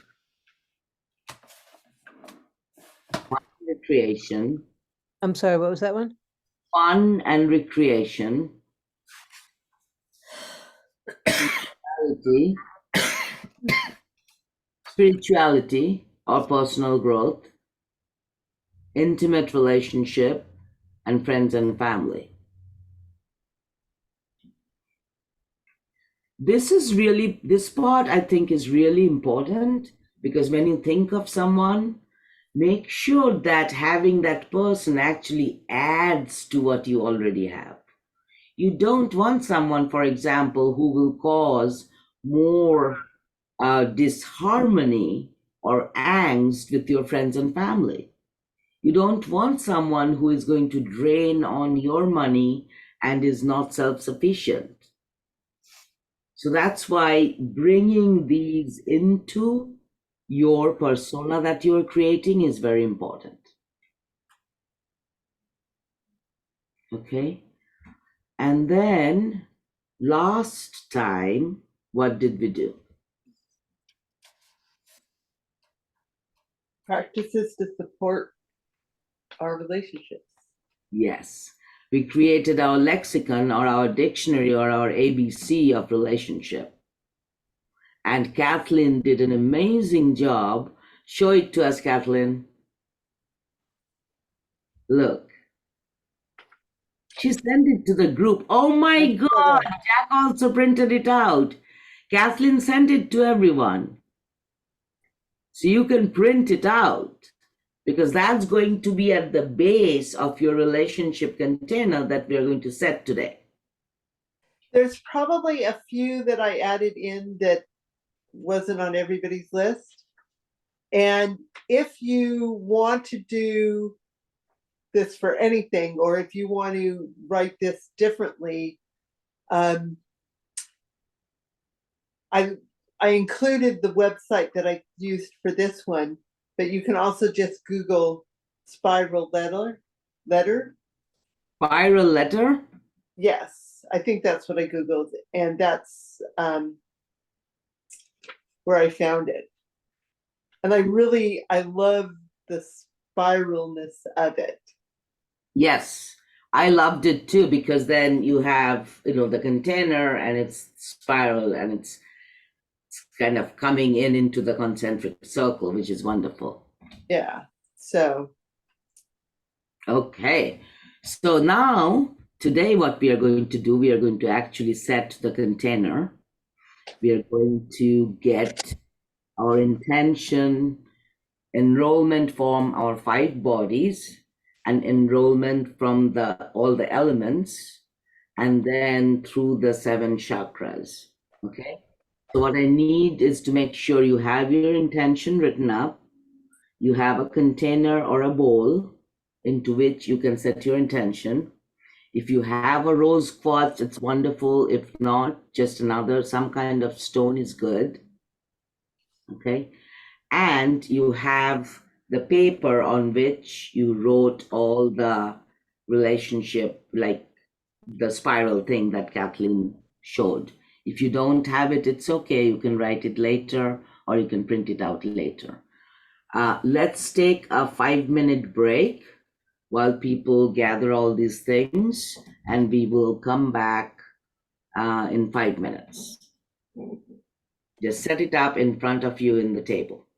recreation. I'm sorry, what was that one? Fun and recreation, spirituality or personal growth, intimate relationship, and friends and family. This part I think is really important, because when you think of someone, make sure that having that person actually adds to what you already have. You don't want someone, for example, who will cause more disharmony or angst with your friends and family. You don't want someone who is going to drain on your money and is not self-sufficient. So that's why bringing these into your persona that you're creating is very important. Okay. And then last time, what did we do? Practices to support our relationships. Yes. We created our lexicon or our dictionary or our ABC of relationship. And Kathleen did an amazing job. Show it to us, Kathleen. Look. She sent it to the group. Oh my God, Jack also printed it out. Kathleen sent it to everyone. So you can print it out because that's going to be at the base of your relationship container that we are going to set today. There's probably a few that I added in that wasn't on everybody's list. And if you want to do this for anything, or if you want to write this differently, I included the website that I used for this one, but you can also just Google spiral letter. Spiral letter? Yes, I think that's what I Googled, and that's where I found it. And I love the spiralness of it. Yes, I loved it too because then you have, the container and it's spiral and it's kind of coming into the concentric circle, which is wonderful. Yeah, so. Okay, so now today what we are going to do, we are going to actually set the container. We are going to get our intention, enrollment from our 5 bodies, and enrollment from all the elements, and then through the 7 chakras. Okay, so what I need is to make sure you have your intention written up, you have a container or a bowl into which you can set your intention. If you have a rose quartz, it's wonderful. If not, just some kind of stone is good. Okay, and you have the paper on which you wrote all the relationship, like the spiral thing that Kathleen showed. If you don't have it, it's okay. You can write it later or you can print it out later. Let's take a 5-minute break while people gather all these things, and we will come back in 5 minutes. Just set it up in front of you in the table.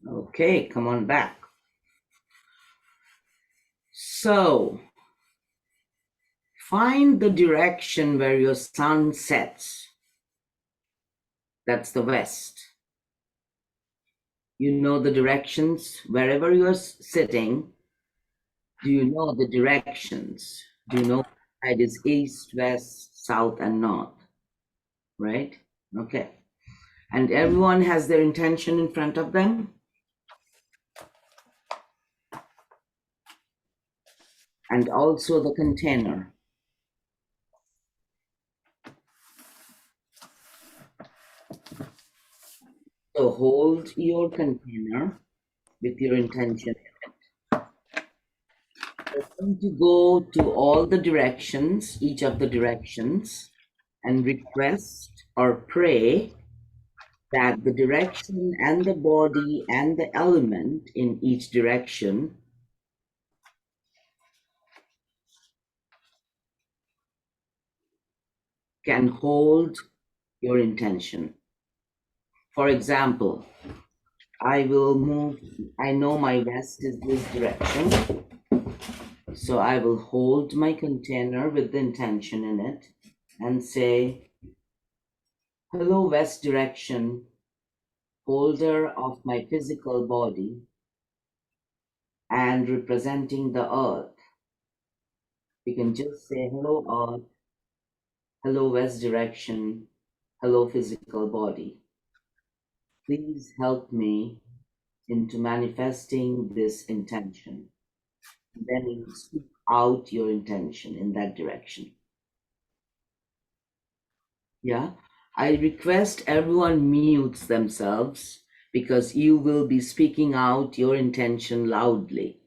Okay, come on back. So, find the direction where your sun sets. That's the west. You know the directions wherever you're sitting. Do you know the directions? Do you know it is east, west, south, and north? Right? Okay. And everyone has their intention in front of them. And also the container. So hold your container with your intention. We're going to go to all the directions, each of the directions, and request or pray that the direction and the body and the element in each direction can hold your intention. For example, I will move, I know my west is this direction, so I will hold my container with the intention in it and say, hello, west direction, holder of my physical body and representing the earth. You can just say, hello, earth, hello, west direction, hello, physical body. Please help me into manifesting this intention. Then you speak out your intention in that direction. Yeah, I request everyone mutes themselves because you will be speaking out your intention loudly.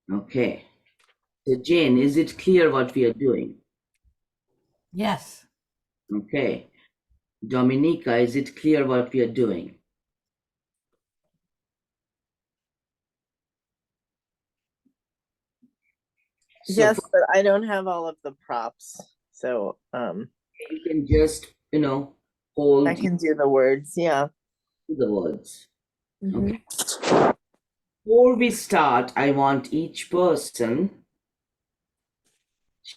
Okay. So Jane, is it clear what we are doing? Yes. Okay. Dominica, is it clear what we are doing? So Yes, but I don't have all of the props. So you can just, hold I can do the words, yeah. the words. Mhm. Okay. Before we start, I want each person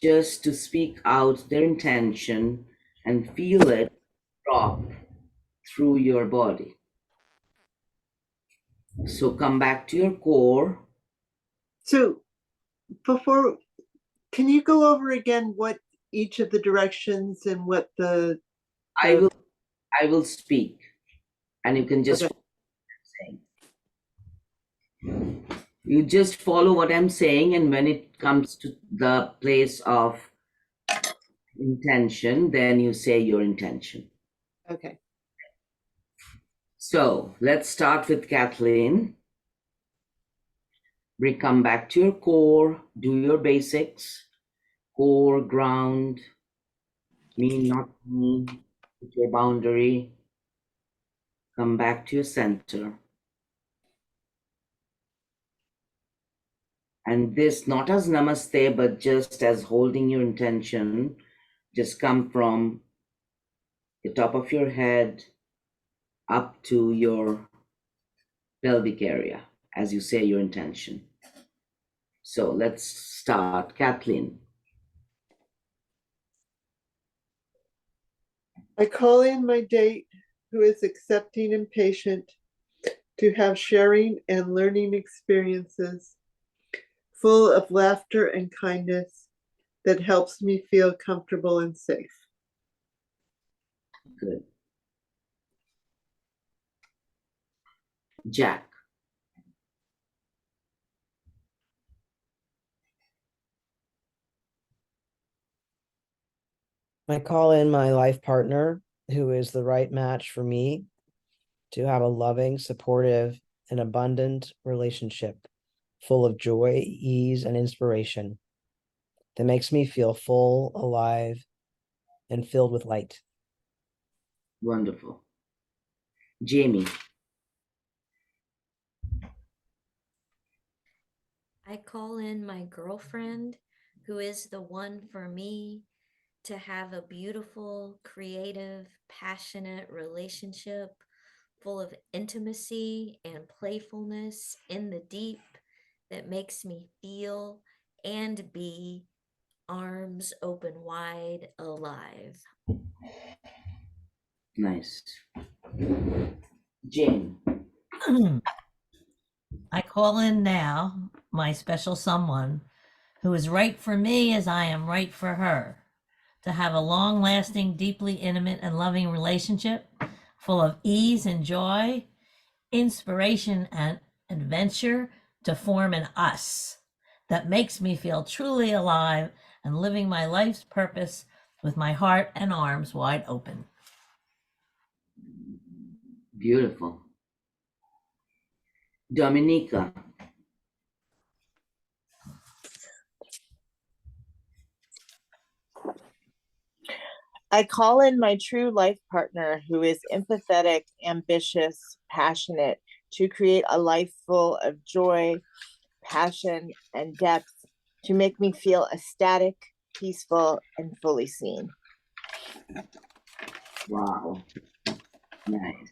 just to speak out their intention and feel it drop through your body. So come back to your core. So before, can you go over again what each of the directions and what the I will speak, and you can just Okay. you just follow what I'm saying, and when it comes to the place of intention, then you say your intention. Okay. So let's start with Kathleen. Come back to your core, do your basics, core, ground, me, not me, put your boundary, come back to your center. And this not as namaste, but just as holding your intention, just come from the top of your head up to your pelvic area as you say your intention. So let's start. Kathleen. I call in my date who is accepting and patient to have sharing and learning experiences full of laughter and kindness that helps me feel comfortable and safe. Good. Jack. I call in my life partner, who is the right match for me, to have a loving, supportive, and abundant relationship full of joy, ease, and inspiration that makes me feel full, alive, and filled with light. Wonderful. Jamie. I call in my girlfriend, who is the one for me, to have a beautiful, creative, passionate relationship full of intimacy and playfulness in the deep that makes me feel and be arms open wide alive. Nice. Jane. I call in now my special someone who is right for me as I am right for her, to have a long lasting, deeply intimate, and loving relationship full of ease and joy, inspiration and adventure to form an us that makes me feel truly alive and living my life's purpose with my heart and arms wide open. Beautiful. Dominica. I call in my true life partner who is empathetic, ambitious, passionate to create a life full of joy, passion, and depth to make me feel ecstatic, peaceful, and fully seen. Wow. Nice.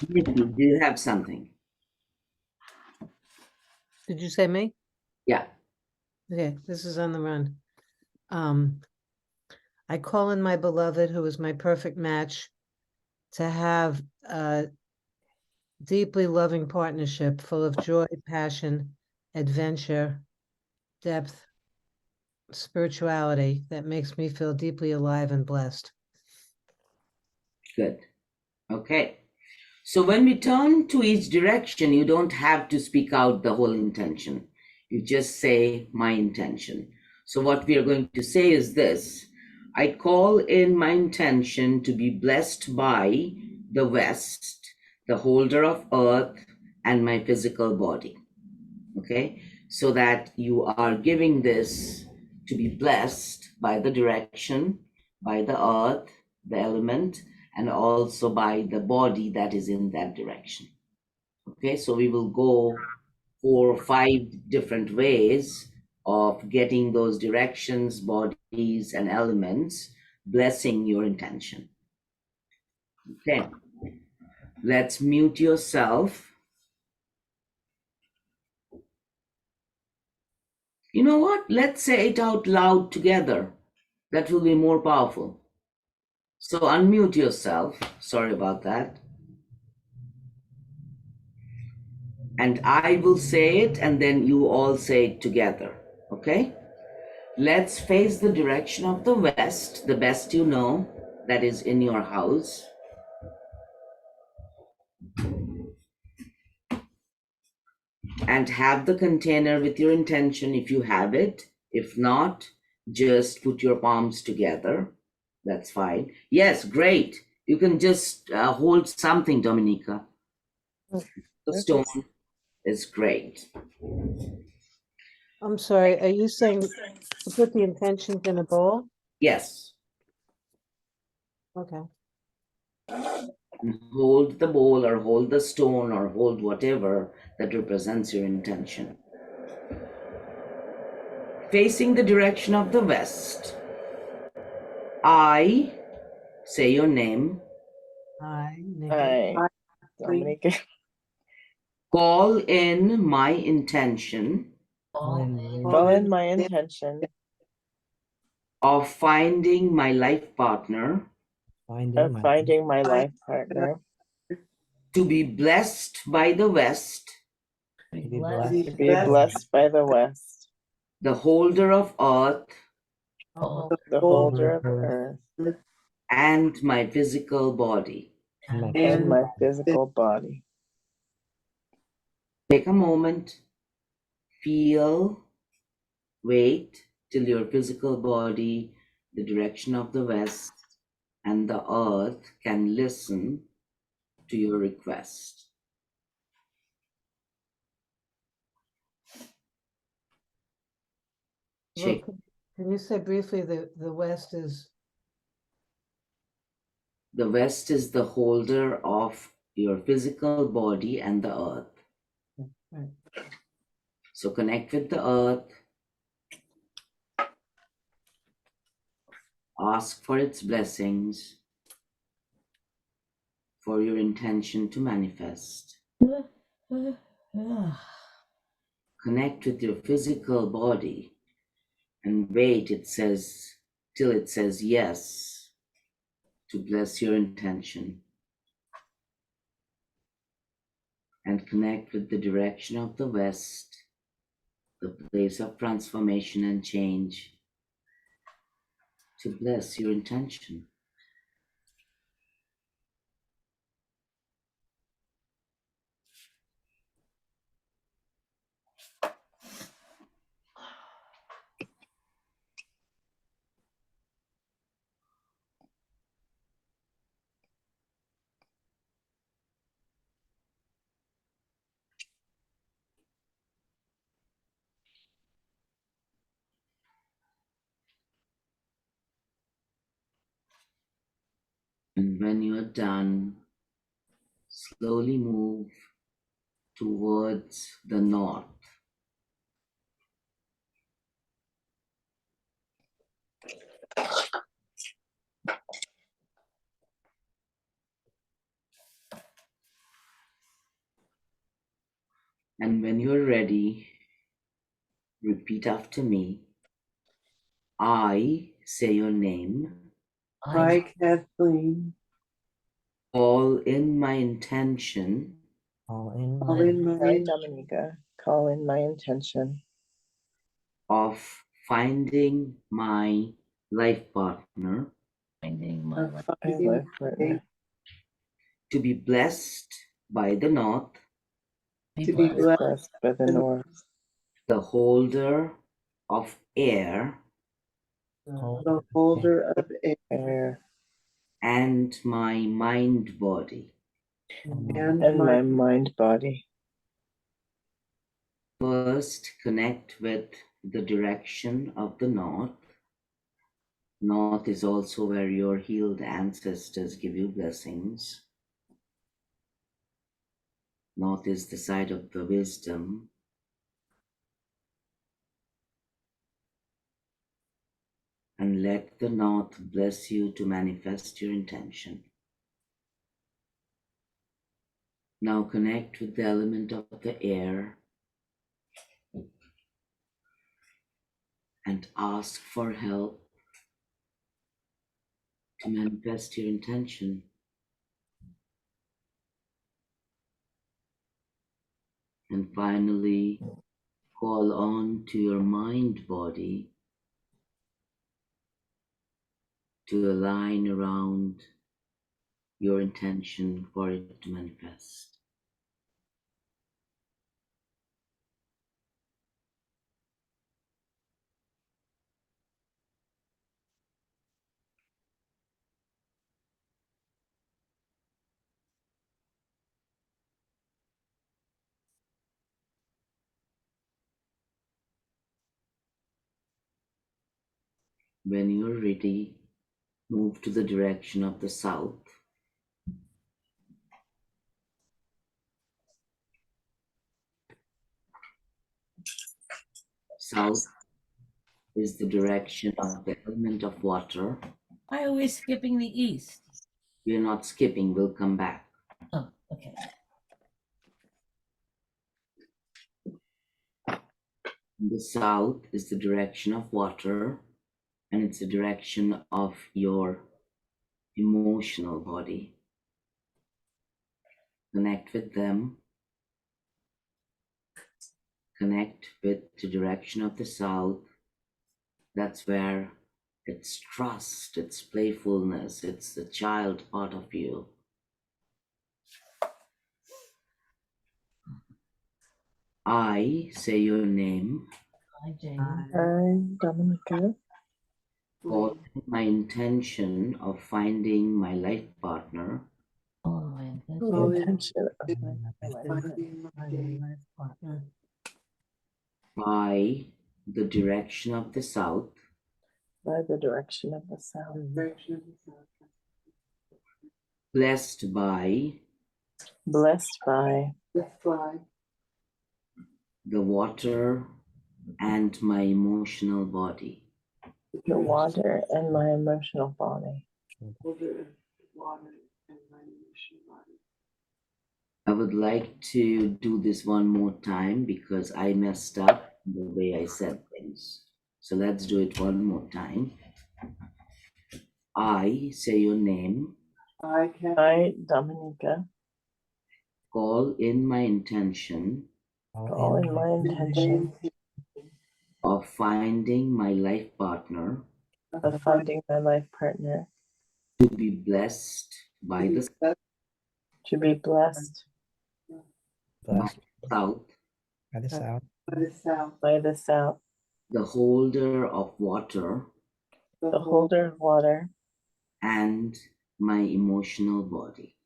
Nikki, do you have something? Did you say me? Yeah. Okay, this is on the run. I call in my beloved, who is my perfect match, to have a deeply loving partnership full of joy, passion, adventure, depth, spirituality that makes me feel deeply alive and blessed. Good. Okay. So when we turn to each direction, you don't have to speak out the whole intention. You just say my intention. So what we are going to say is this. I call in my intention to be blessed by the West, the holder of earth, and my physical body. Okay? So that you are giving this to be blessed by the direction, by the earth, the element, and also by the body that is in that direction. Okay, so we will go 4 or 5 different ways of getting those directions, bodies, and elements, blessing your intention. Okay, let's mute yourself. You know what? Let's say it out loud together. That will be more powerful. So unmute yourself. Sorry about that. And I will say it, and then you all say it together. Okay? Let's face the direction of the west, the best you know, that is in your house. And have the container with your intention if you have it. If not, just put your palms together. That's fine. Yes, great. You can just hold something, Dominica. The stone is great. I'm sorry, are you saying to put the intentions in a bowl? Yes. Okay. Hold the bowl or hold the stone or hold whatever that represents your intention. facing the direction of the west, I say your name, I, Dominica, call in my intention call in my intention of finding my life partner of finding my life partner to be blessed by the west, be to blessed. be blessed by the west, the holder of earth, the holder of earth, and my physical body. and my physical body. Take a moment, feel, wait till your physical body, the direction of the west, and the earth can listen to your request. Well, Check. can you say briefly the West is, The west is the holder of your physical body and the earth. right. So connect with the earth. Ask for its blessings for your intention to manifest. Connect with your physical body and wait, till it says yes to bless your intention. And connect with the direction of the west, the place of transformation and change, to bless your intention. And when you're done, slowly move towards the north. And when you're ready, repeat after me. I say your name, I, Kathleen, all in my intention All in all my in I, my, Dominica, call in my intention of finding my life partner Finding my of life. my finding life partner to be blessed by the north, Be to be to be blessed. blessed, blessed by the north, the holder of air, the holder of air air, and my mind body. and and my my mind body. First, connect with the direction of the north. North is also where your healed ancestors give you blessings. North is the side of the wisdom. And let the north bless you to manifest your intention. Now connect with the element of the air and ask for help to manifest your intention. And finally, call on to your mind body to align around your intention for it to manifest. When you're ready, move to the direction of the south. South is the direction of the element of water. Why are we skipping the east? We're not skipping, we'll come back. Oh, okay. The south is the direction of water, and it's the direction of your emotional body. Connect with them. Connect with the direction of the south. That's where it's trust, it's playfulness, it's the child part of you. I say your name, Hi, Jamie. I'm Dominica. for my intention of finding my life partner. Oh, my The goodness. intention of By the direction of the south, by the direction of the south. blessed by Blessed by the water and my emotional body. the water and my emotional body. I would like to do this one more time because I messed up the way I said things. So let's do it one more time. I say your name, I, Dominica, call in my intention call in my intention of finding my life partner of finding my life partner to be blessed by the to be blessed Blessed south, by the south, by the south, the holder of water, the holder of water, and my emotional body.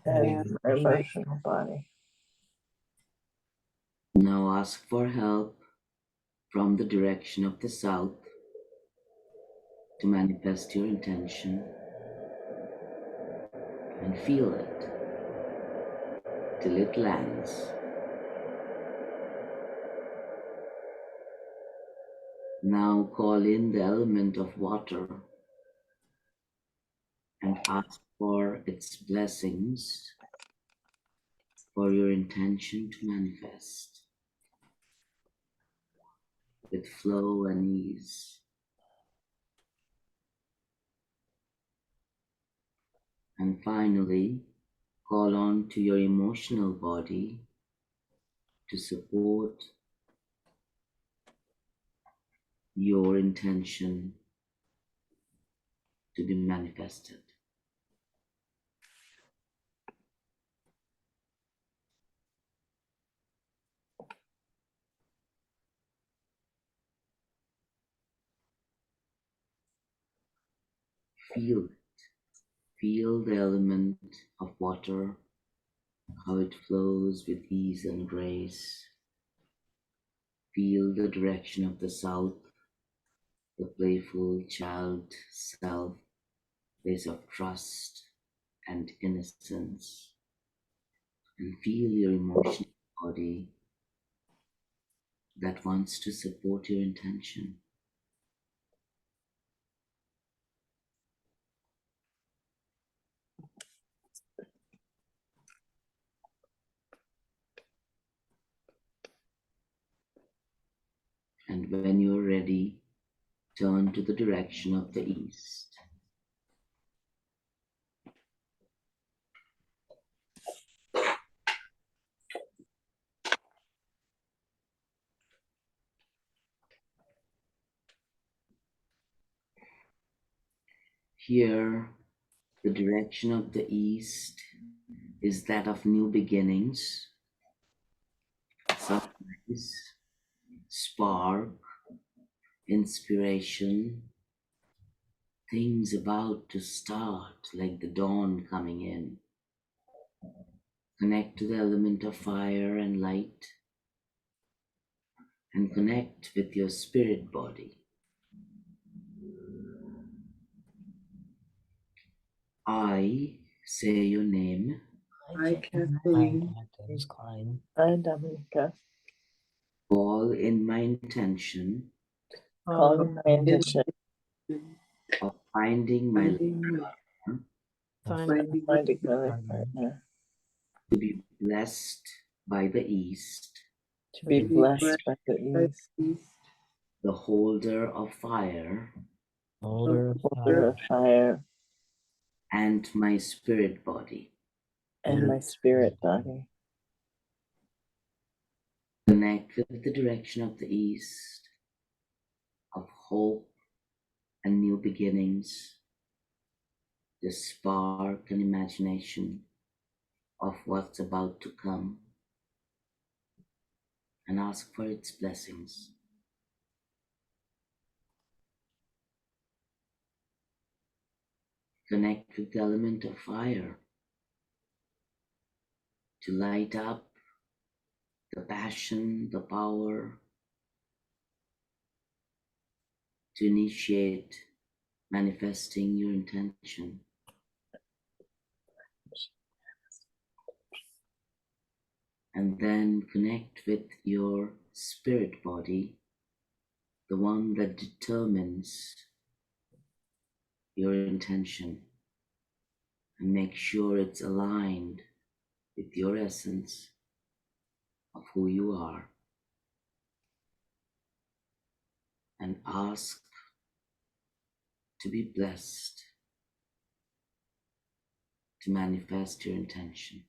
and my emotional body. Now ask for help from the direction of the south to manifest your intention and feel it till it lands. Now call in the element of water and ask for its blessings for your intention to manifest with flow and ease. And finally, call on to your emotional body to support your intention to be manifested. Feel it. Feel the element of water, how it flows with ease and grace. Feel the direction of the south, the playful child self, place of trust and innocence. And feel your emotional body that wants to support your intention. And when you're ready, turn to the direction of the east. Here, the direction of the east is that of new beginnings, sunrise, spark, inspiration, things about to start like the dawn coming in. Connect to the element of fire and light and connect with your spirit body. I say your name, Hi, Jamie. James Klein, I, Dominica, call in my intention Call in my intention. of finding my Finding Finding my life partner. to be blessed by the East, To be blessed by the East. the holder of fire, Holder of Holder of fire. and my spirit body. And my spirit body. Connect with the direction of the East, of hope and new beginnings, the spark and imagination of what's about to come, and ask for its blessings. Connect with the element of fire to light up the passion, the power, to initiate manifesting your intention. And then connect with your spirit body, the one that determines your intention, and make sure it's aligned with your essence of who you are. And ask to be blessed to manifest your intention.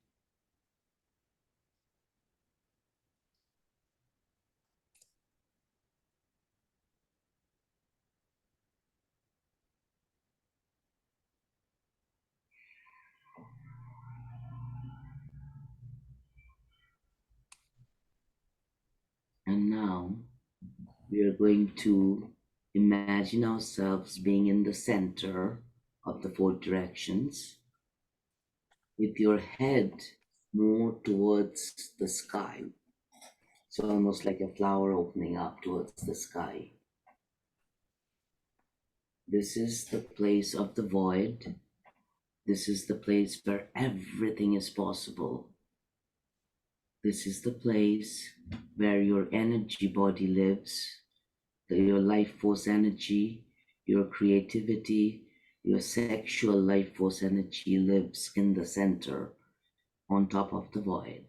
And now we are going to imagine ourselves being in the center of the four directions, with your head more towards the sky. So almost like a flower opening up towards the sky. This is the place of the void. This is the place where everything is possible. This is the place where your energy body lives, your life force energy, your creativity, your sexual life force energy lives in the center, on top of the void.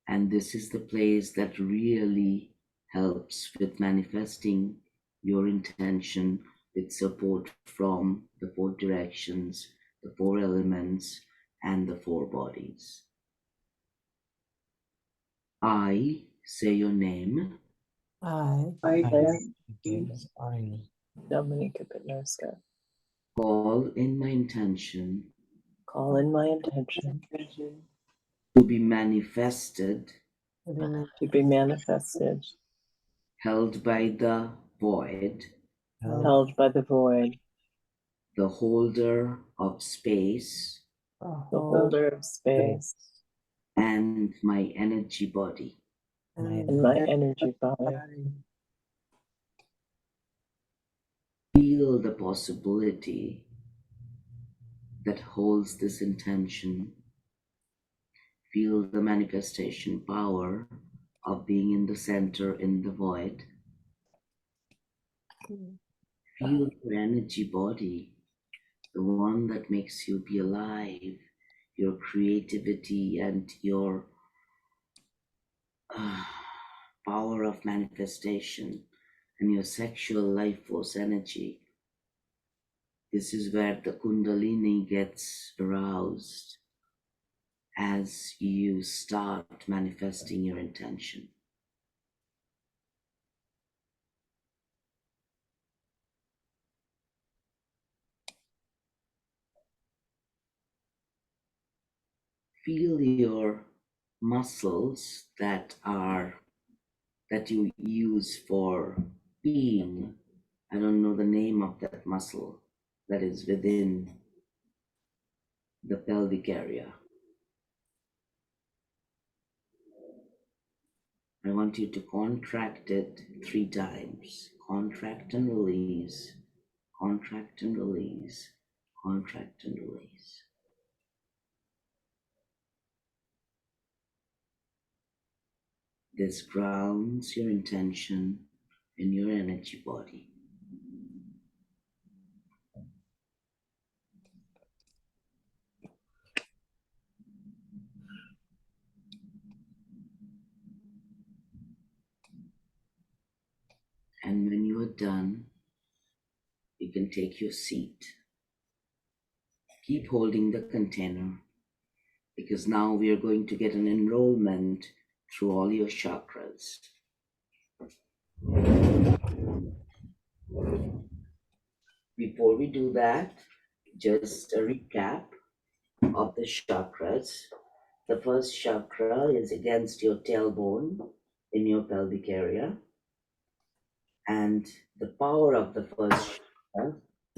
And this is the place that really helps with manifesting your intention with support from the four directions, the four elements, and the four bodies. I say your name. I Dominica Pitnerska. Call in my intention Call in my intention to be manifested, to be manifested, held by the void, held by the void, the holder of space, the holder of space, and my energy body. and my energy body. Feel the possibility that holds this intention. Feel the manifestation power of being in the center in the void. Feel your energy body, the one that makes you be alive, your creativity and your power of manifestation, and your sexual life force energy. This is where the Kundalini gets aroused as you start manifesting your intention. Feel your muscles that you use for being. I don't know the name of that muscle that is within the pelvic area. I want you to contract it 3 times. Contract and release, contract and release, contract and release. This grounds your intention in your energy body. And when you are done, you can take your seat. Keep holding the container because now we are going to get an enrollment through all your chakras. Before we do that, just a recap of the chakras. The first chakra is against your tailbone in your pelvic area. And the power of the first chakra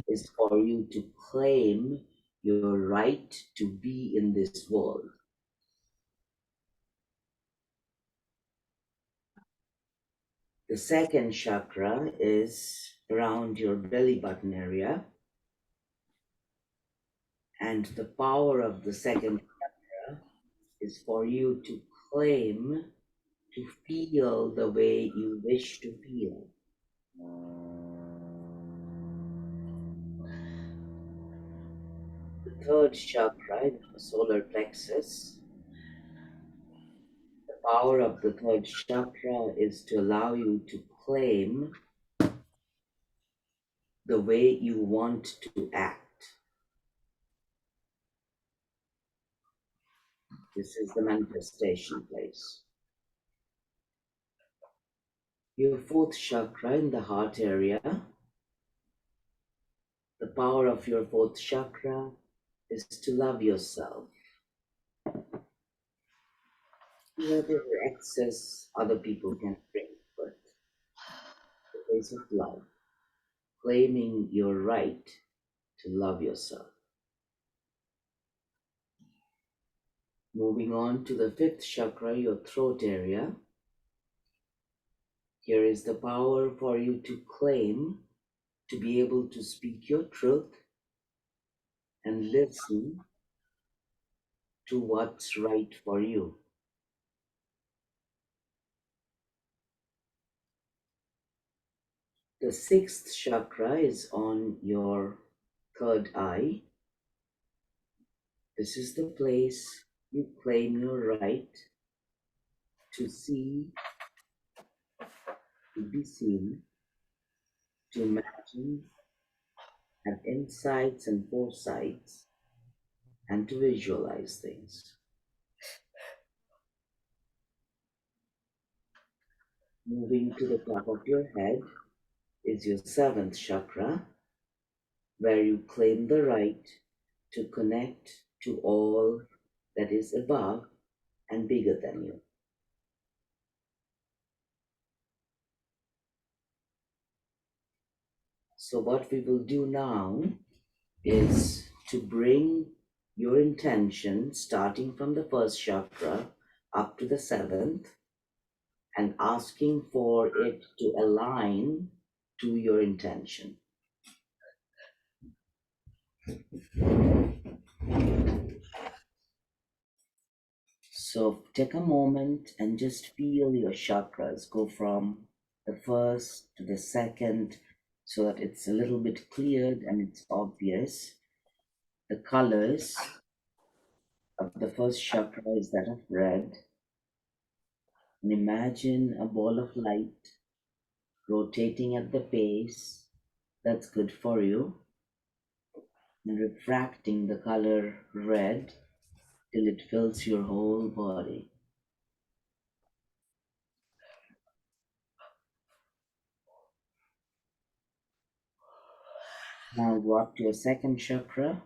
is for you to claim your right to be in this world. The second chakra is around your belly button area. And the power of the second chakra is for you to claim to feel the way you wish to feel. The third chakra, the solar plexus, the power of the third chakra is to allow you to claim the way you want to act. This is the manifestation place. Your fourth chakra in the heart area, the power of your fourth chakra is to love yourself. Whatever excess other people can bring, but the place of love, claiming your right to love yourself. Moving on to the fifth chakra, your throat area. Here is the power for you to claim to be able to speak your truth and listen to what's right for you. The sixth chakra is on your third eye. This is the place you claim your right to see, to be seen, to imagine, have insights and foresights, and to visualize things. Moving to the top of your head is your seventh chakra, where you claim the right to connect to all that is above and bigger than you. So what we will do now is to bring your intention starting from the first chakra up to the seventh and asking for it to align to your intention. So take a moment and just feel your chakras go from the first to the second so that it's a little bit cleared and it's obvious. The colors of the first chakra is that of red. And imagine a ball of light rotating at the pace that's good for you and refracting the color red till it fills your whole body. Now go up to your second chakra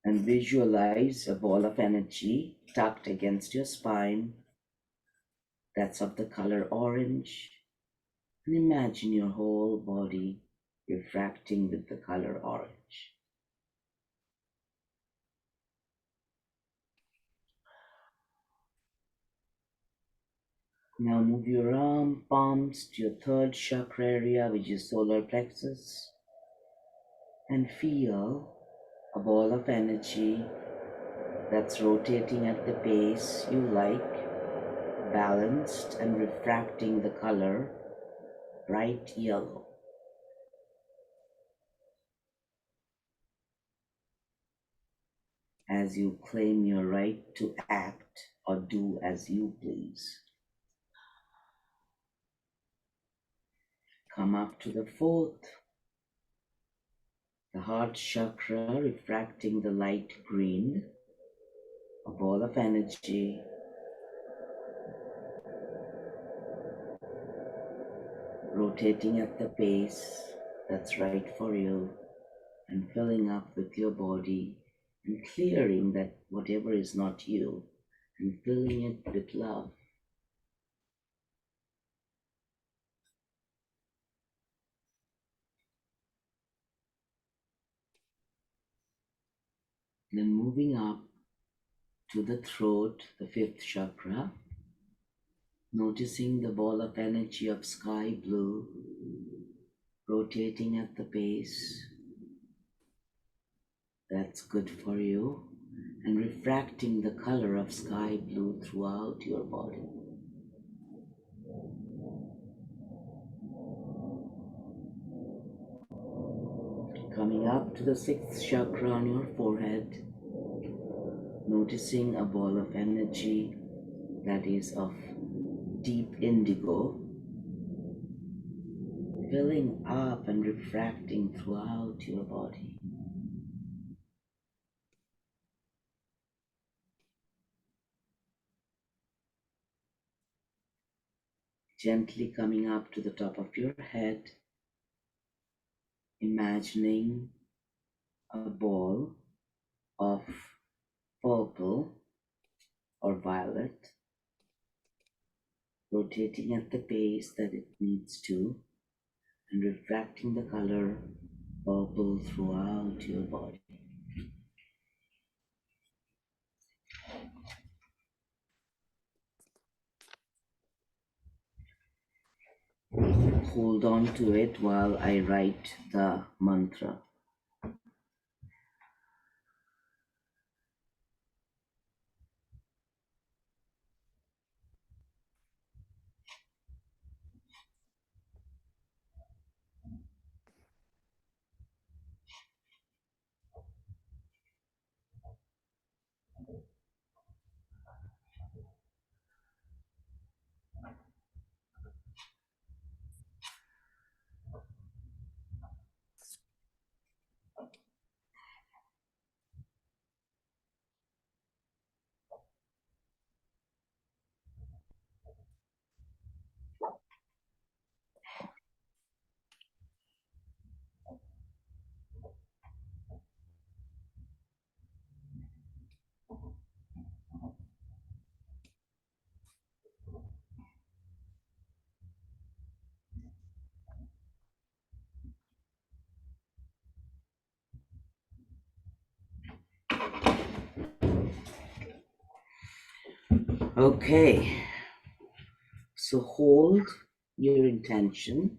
and visualize a ball of energy tucked against your spine that's of the color orange. And imagine your whole body refracting with the color orange. Now move your arm palms to your third chakra area, which is solar plexus, and feel a ball of energy that's rotating at the pace you like, balanced and refracting the color bright yellow. As you claim your right to act or do as you please. Come up to the fourth, the heart chakra, refracting the light green, a ball of energy. Rotating at the pace that's right for you and filling up with your body and clearing that whatever is not you and filling it with love. Then moving up to the throat, the fifth chakra, noticing the ball of energy of sky blue rotating at the base. That's good for you, and refracting the color of sky blue throughout your body. Coming up to the sixth chakra on your forehead, noticing a ball of energy that is of deep indigo, filling up and refracting throughout your body. Gently coming up to the top of your head, imagining a ball of purple or violet rotating at the pace that it needs to and refracting the color purple throughout your body. Hold on to it while I write the mantra. Okay, so hold your intention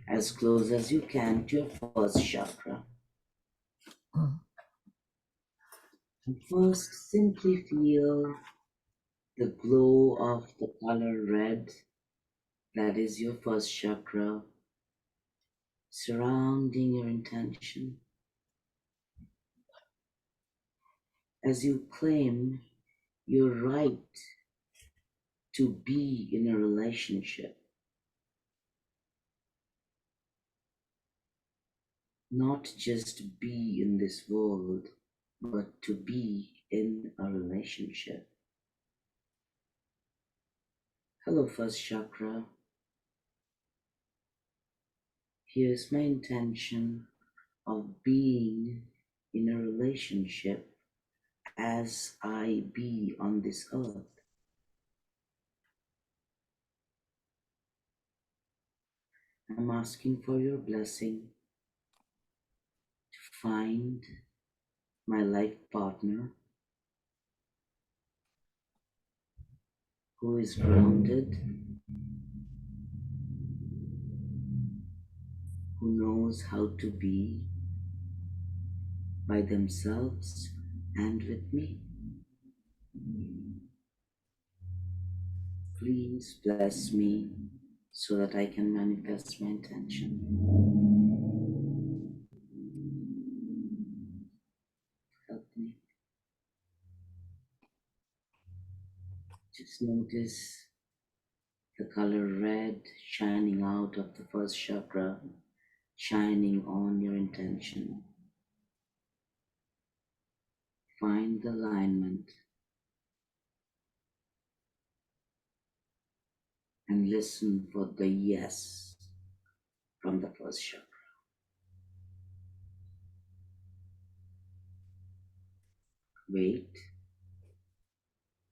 as close as you can to your first chakra. And first, simply feel the glow of the color red, that is your first chakra, surrounding your intention. As you claim your right to be in a relationship, not just be in this world, but to be in a relationship. Hello, first chakra. Here's my intention of being in a relationship as I be on this earth. I'm asking for your blessing to find my life partner who is grounded, who knows how to be by themselves and with me. Please bless me so that I can manifest my intention. Help me. Just notice the color red shining out of the first chakra, shining on your intention. Find the alignment and listen for the yes from the first chakra. Wait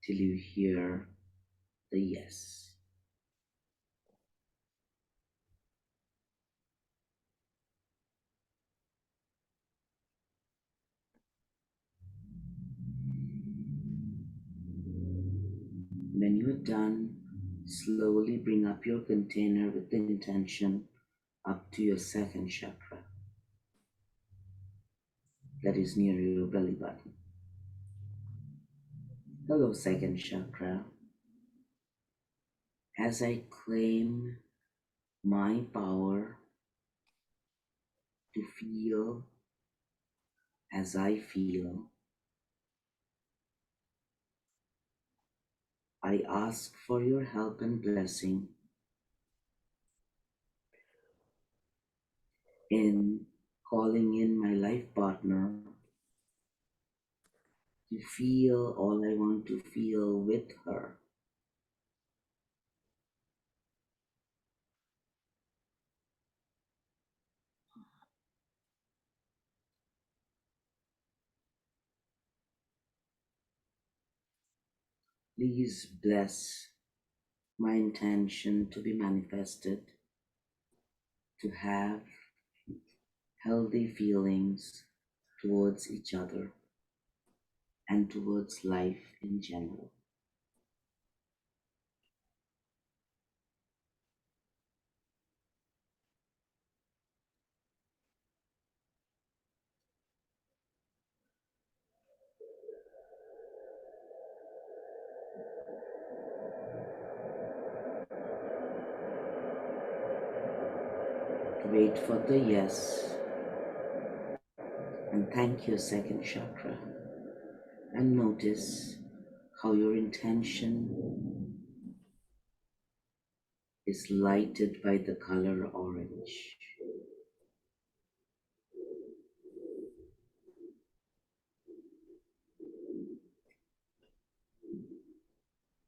till you hear the yes. When you're done, slowly bring up your container with the intention up to your second chakra, that is near your belly button. Hello, second chakra. As I claim my power to feel as I feel, I ask for your help and blessing in calling in my life partner to feel all I want to feel with her. Please bless my intention to be manifested, to have healthy feelings towards each other and towards life in general. Wait for the yes and thank your second chakra, and notice how your intention is lighted by the color orange.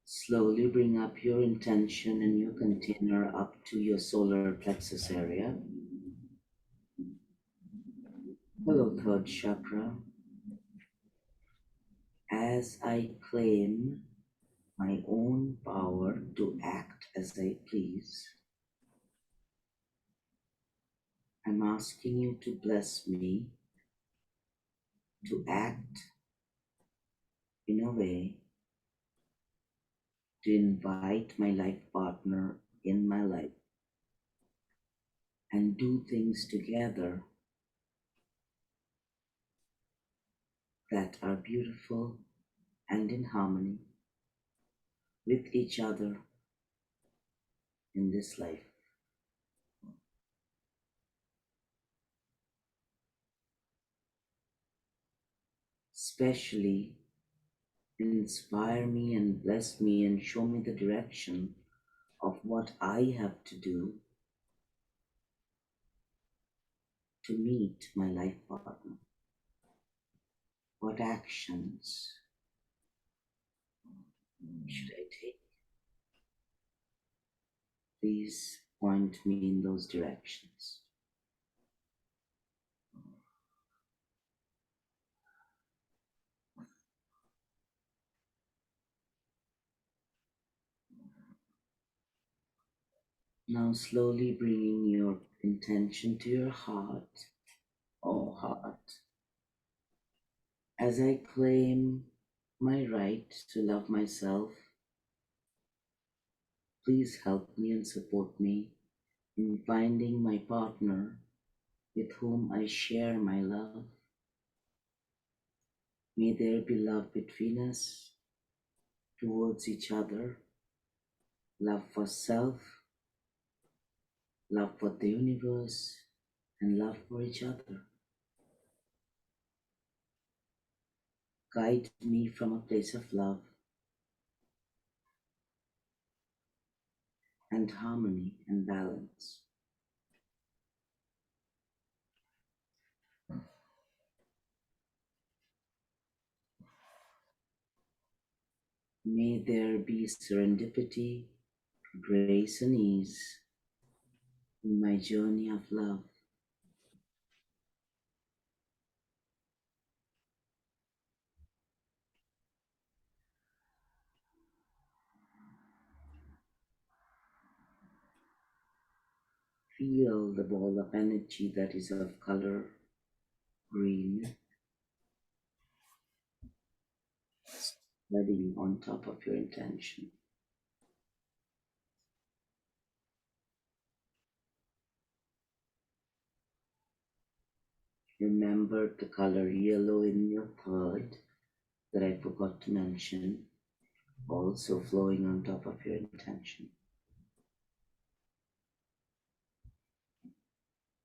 Slowly bring up your intention and your container up to your solar plexus area. Hello, third chakra. As I claim my own power to act as I please, I'm asking you to bless me to act in a way to invite my life partner in my life and do things together that are beautiful and in harmony with each other in this life. Especially inspire me and bless me and show me the direction of what I have to do to meet my life partner. What actions should I take? Please point me in those directions. Now slowly bringing your intention to your heart. Oh heart, as I claim my right to love myself, please help me and support me in finding my partner with whom I share my love. May there be love between us, towards each other, love for self love for the universe, and love for each other. Guide me from a place of love and harmony and balance. May there be serendipity, grace, and ease in my journey of love. Feel the ball of energy that is of color green spreading on top of your intention. Remember the color yellow in your third that I forgot to mention, also flowing on top of your intention.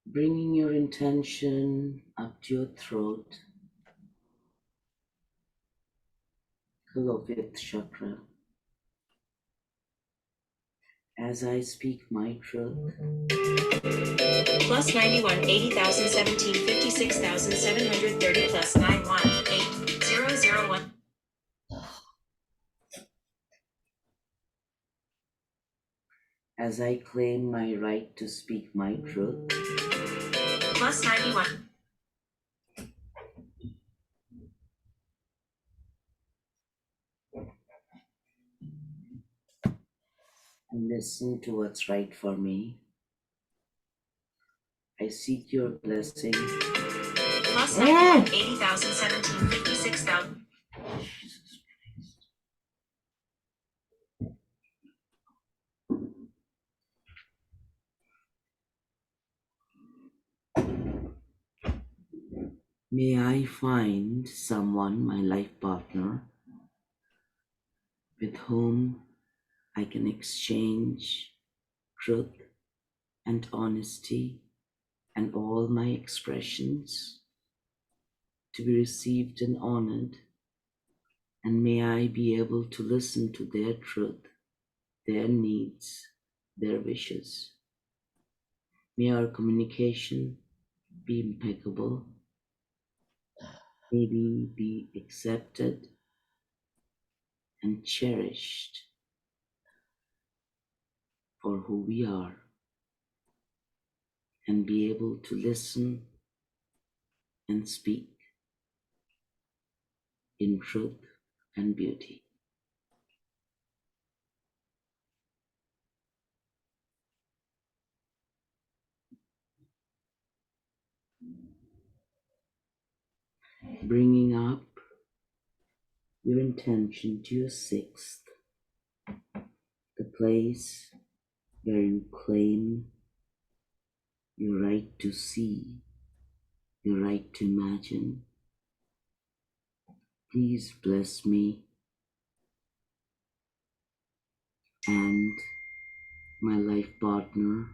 Bringing your intention up to your throat, hello fifth chakra. As I speak my truth, plus 91 80,017 56,730 plus 91 8001 as I claim my right to speak my truth, plus 91 and listen to what's right for me. I seek your blessing. plus 91 80,017 56,000 Jesus Christ. May I find someone, my life partner, with whom I can exchange truth and honesty and all my expressions to be received and honored. And may I be able to listen to their truth, their needs, their wishes. May our communication be impeccable. May we be accepted and cherished for who we are, and be able to listen and speak in truth and beauty. Bringing up your intention to your sixth, the place where you claim your right to see, your right to imagine. Please bless me and my life partner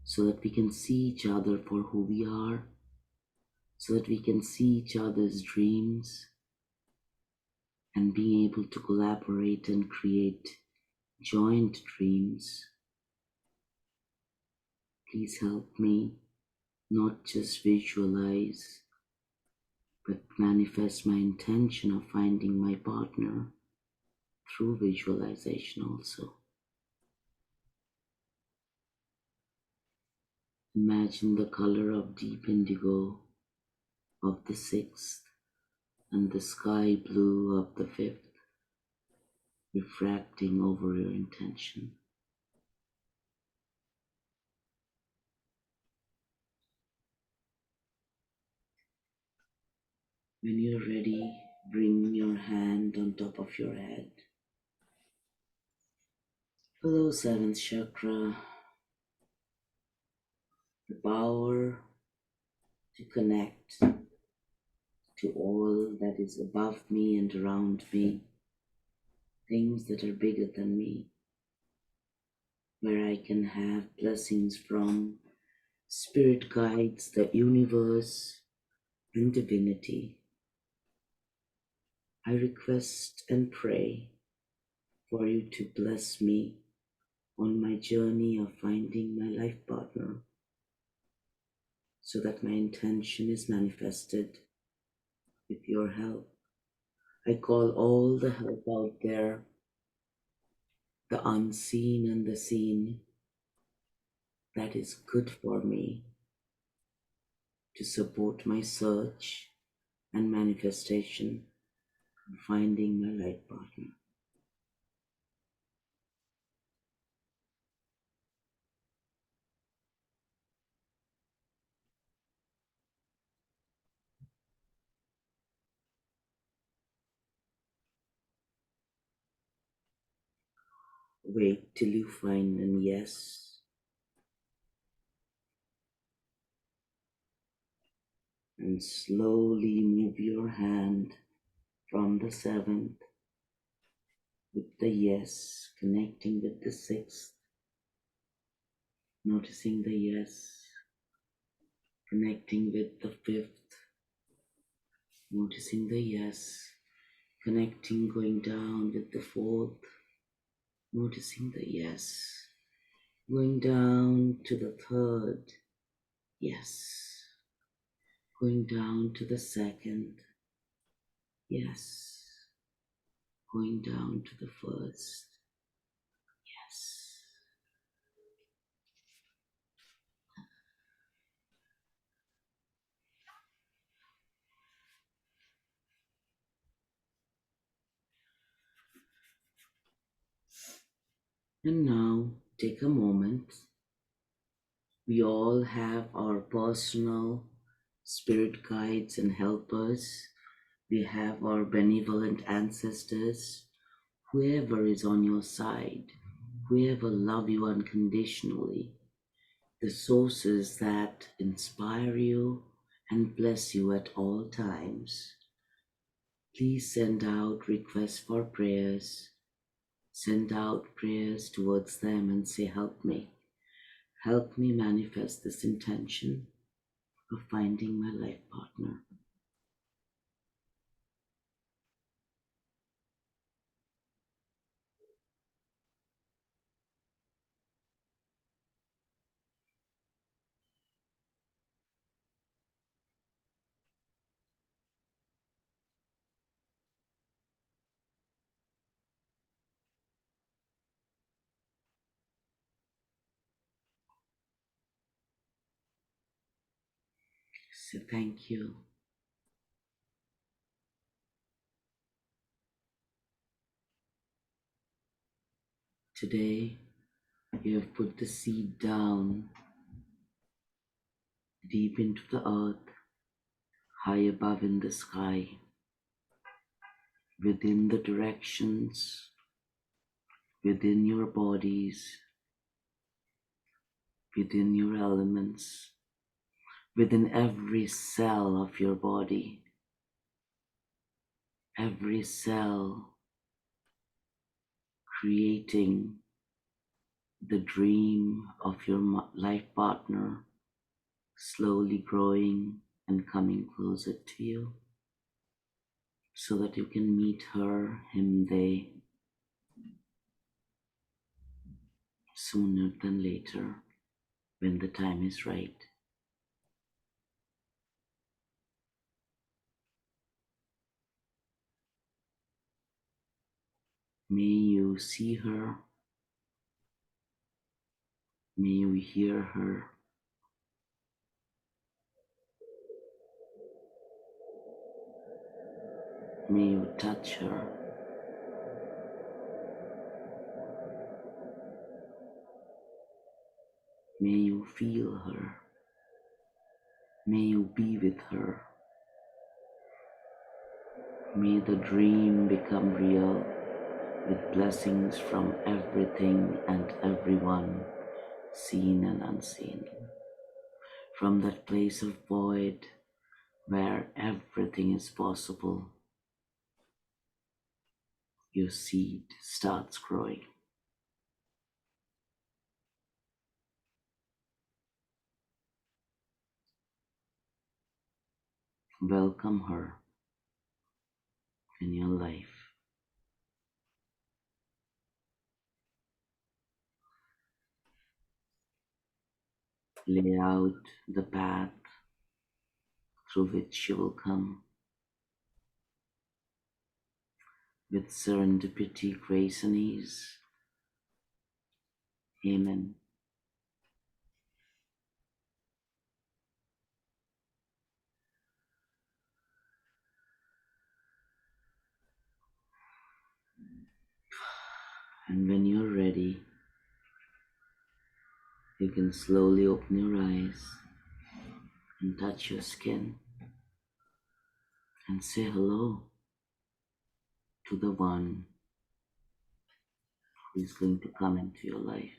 so that we can see each other for who we are, so that we can see each other's dreams and being able to collaborate and create joint dreams. Please help me not just visualize, but manifest my intention of finding my partner through visualization also. Imagine the color of deep indigo of the sixth and the sky blue of the fifth refracting over your intention. When you're ready, bring your hand on top of your head. Below seventh chakra, the power to connect to all that is above me and around me, things that are bigger than me. where I can have blessings from spirit guides, the universe, and divinity. I request and pray for you to bless me on my journey of finding my life partner, so that my intention is manifested with your help. I call all the help out there, the unseen and the seen, that is good for me, to support my search and manifestation of finding my life partner. Wait till you find an yes, and slowly move your hand from the seventh with the yes, connecting with the sixth, noticing the yes, connecting with the fifth, noticing the yes, connecting, going down with the fourth, noticing the yes, going down to the third, yes, going down to the second, yes, going down to the first, yes. And now take a moment. We all have our personal spirit guides and helpers. We have our benevolent ancestors, whoever is on your side, whoever love you unconditionally, the sources that inspire you and bless you at all times. Please send out requests for prayers. Send out prayers towards them and say, help me. Help me manifest this intention of finding my life partner. So thank you. Today, you have put the seed down deep into the earth, high above in the sky, within the directions, within your bodies, within your elements, within every cell of your body, every cell creating the dream of your life partner, slowly growing and coming closer to you, so that you can meet her, him, they, sooner than later, when the time is right. May you see her, may you hear her, may you touch her, may you feel her, may you be with her. May the dream become real, with blessings from everything and everyone, seen and unseen. From that place of void where everything is possible, your seed starts growing. welcome her in your life. Lay out the path through which she will come with serendipity, grace, and ease. Amen. And when you're ready, you can slowly open your eyes and touch your skin and say hello to the one who is going to come into your life.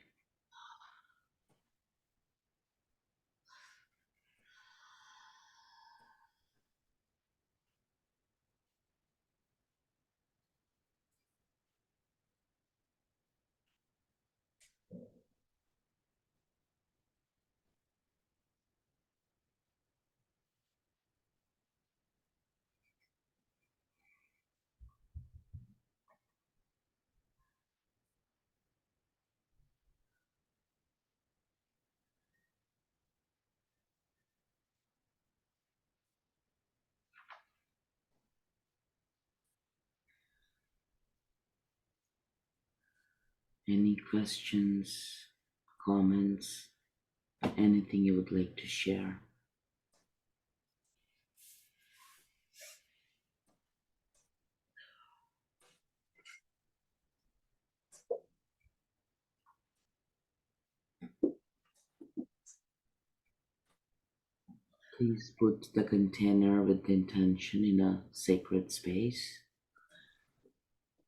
Any questions, comments, anything you would like to share? Please put the container with the intention in a sacred space.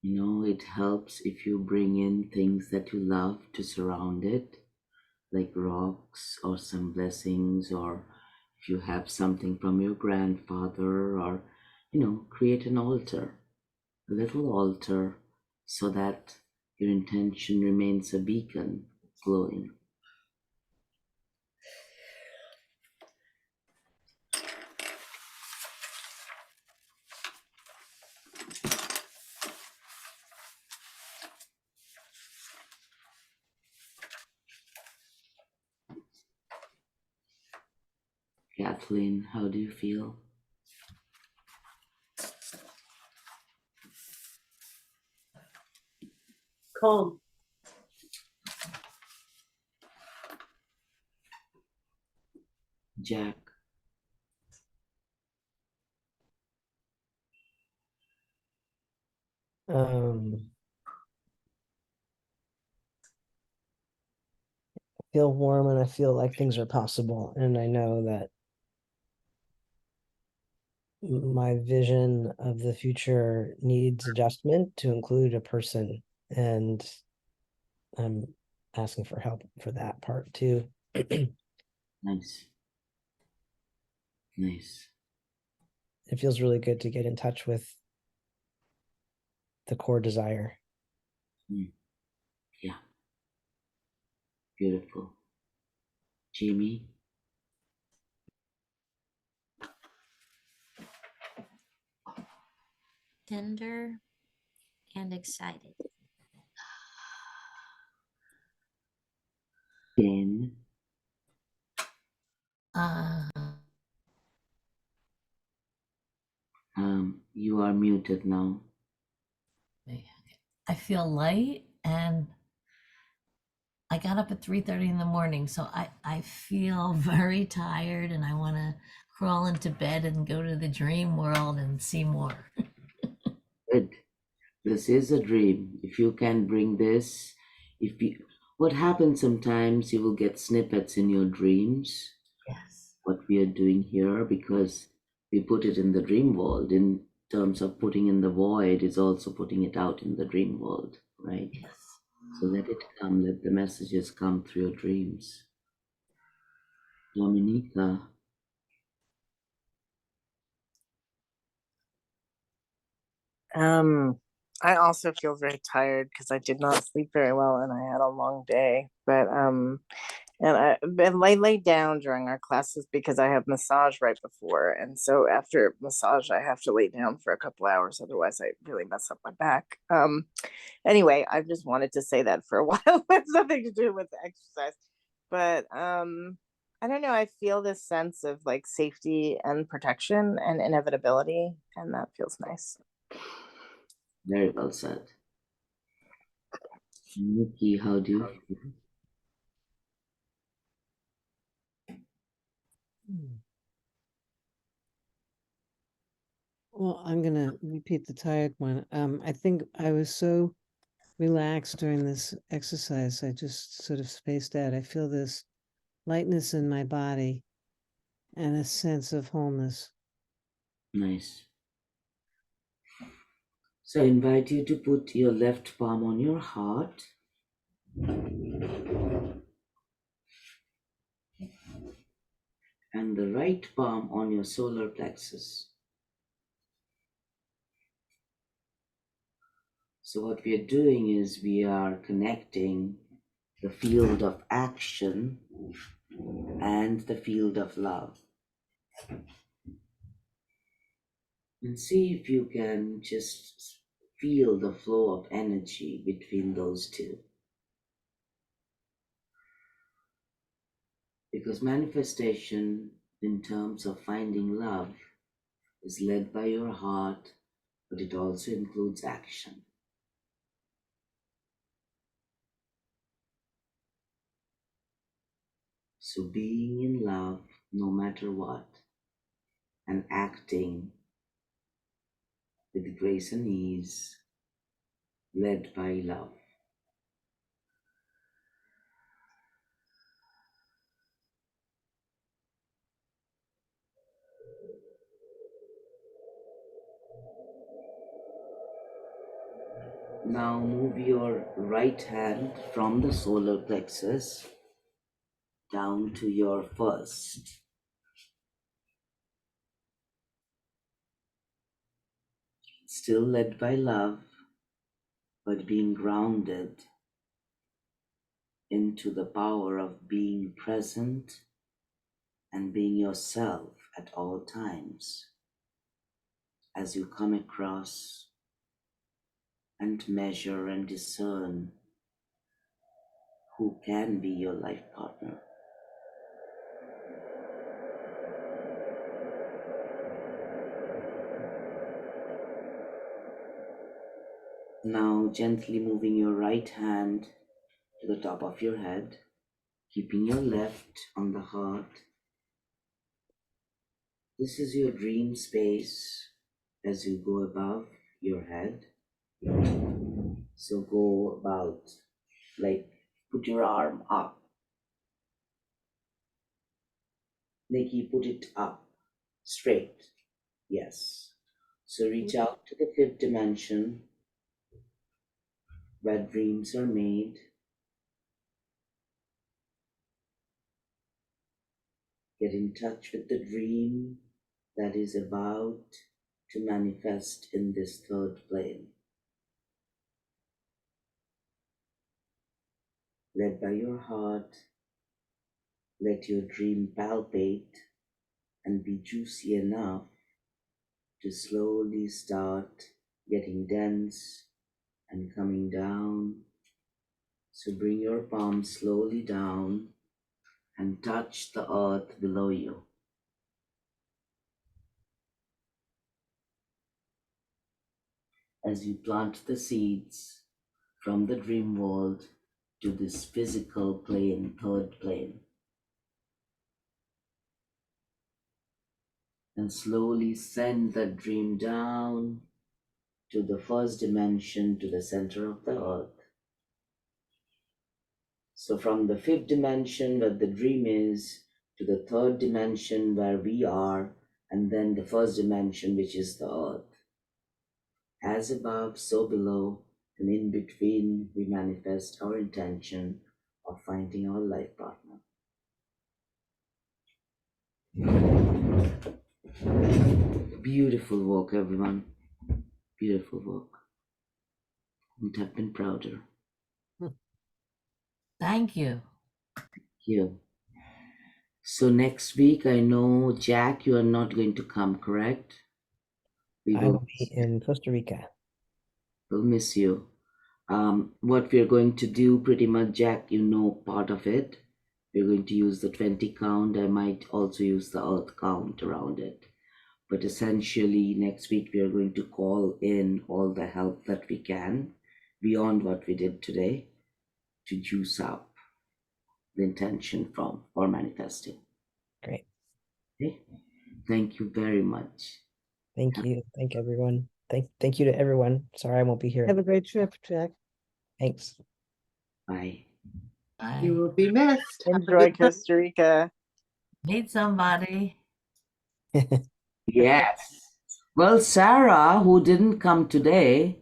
You know, it helps if you bring in things that you love to surround it, like rocks or some blessings, or if you have something from your grandfather, or, create an altar, a little altar, so that your intention remains a beacon glowing. Kathleen, how do you feel? Calm. Jack? I feel warm and I feel like things are possible, and I know that my vision of the future needs adjustment to include a person, and I'm asking for help for that part too. Nice. Nice. It feels really good to get in touch with the core desire. Yeah. Beautiful. Jamie? Tender and excited. Ben? You are muted now. I feel light, and I got up at 3:30 in the morning, so I feel very tired, and I want to crawl into bed and go to the dream world and see more. Good. This is a dream. If you can bring this, what happens sometimes, you will get snippets in your dreams. Yes. What we are doing here, because we put it in the dream world. In terms of putting in the void, is also putting it out in the dream world, right? Yes. So let it come, let the messages come through your dreams. Dominica? I also feel very tired because I did not sleep very well and I had a long day. But And I lay down during our classes because I have massage right before. And so after massage, I have to lay down for a couple hours. Otherwise, I really mess up my back. Anyway, I just wanted to say that for a while. It has nothing to do with exercise. But I don't know. I feel this sense of like safety and protection and inevitability. And that feels nice. Very well said. Nikki, how do you feel? Well, I'm gonna repeat the tired one. I think I was so relaxed during this exercise. I just sort of spaced out. I feel this lightness in my body and a sense of wholeness. Nice. So I invite you to put your left palm on your heart. And the right palm on your solar plexus. So what we are doing is we are connecting the field of action and the field of love. And see if you can just feel the flow of energy between those two. Because manifestation in terms of finding love is led by your heart, but it also includes action. So being in love no matter what, and acting with grace and ease, led by love. Now move your right hand from the solar plexus down to your first. Still led by love, but being grounded into the power of being present and being yourself at all times as you come across and measure and discern who can be your life partner. Now gently moving your right hand to the top of your head, keeping your left on the heart. This is your dream space as you go above your head. So go about, like, put your arm up. Nikki, put it up, straight. Yes. So reach out to the fifth dimension where dreams are made. Get in touch with the dream that is about to manifest in this third plane. Led by your heart, let your dream palpate and be juicy enough to slowly start getting dense and coming down. So bring your palms slowly down and touch the earth below you. As you plant the seeds from the dream world to this physical plane, third plane. And slowly send that dream down to the first dimension, to the center of the earth. So from the fifth dimension where the dream is, to the third dimension where we are, and then the first dimension which is the earth. As above, so below, and in between we manifest our intention of finding our life partner. Beautiful work, everyone. Beautiful work. Couldn't have been prouder. Thank you. you. So next week, I know, Jack, you are not going to come, correct? We I will be in Costa Rica. will miss you. What we're going to do, pretty much, Jack, you know part of it. We're going to use the 20 count. I might also use the earth count around it. But essentially, next week, we are going to call in all the help that we can beyond what we did today to juice up the intention for manifesting. Great. Okay? Thank you very much. Thank you. Thank everyone. Thank you to everyone. Sorry I won't be here. Have a great trip, Jack. Thanks. Bye. Bye. You will be missed. Have a Enjoy good time. Costa Rica. Meet somebody. Yes. Well, Sarah, who didn't come today,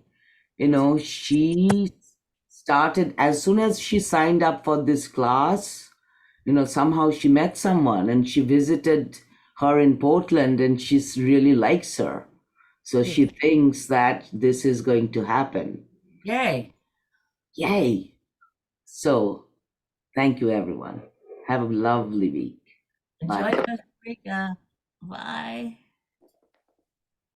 she started as soon as she signed up for this class, somehow she met someone and she visited her in Portland and she really likes her. So she thinks that this is going to happen. Yay. Yay. So thank you, everyone. Have a lovely week. Enjoy Bye. Costa Rica. Bye.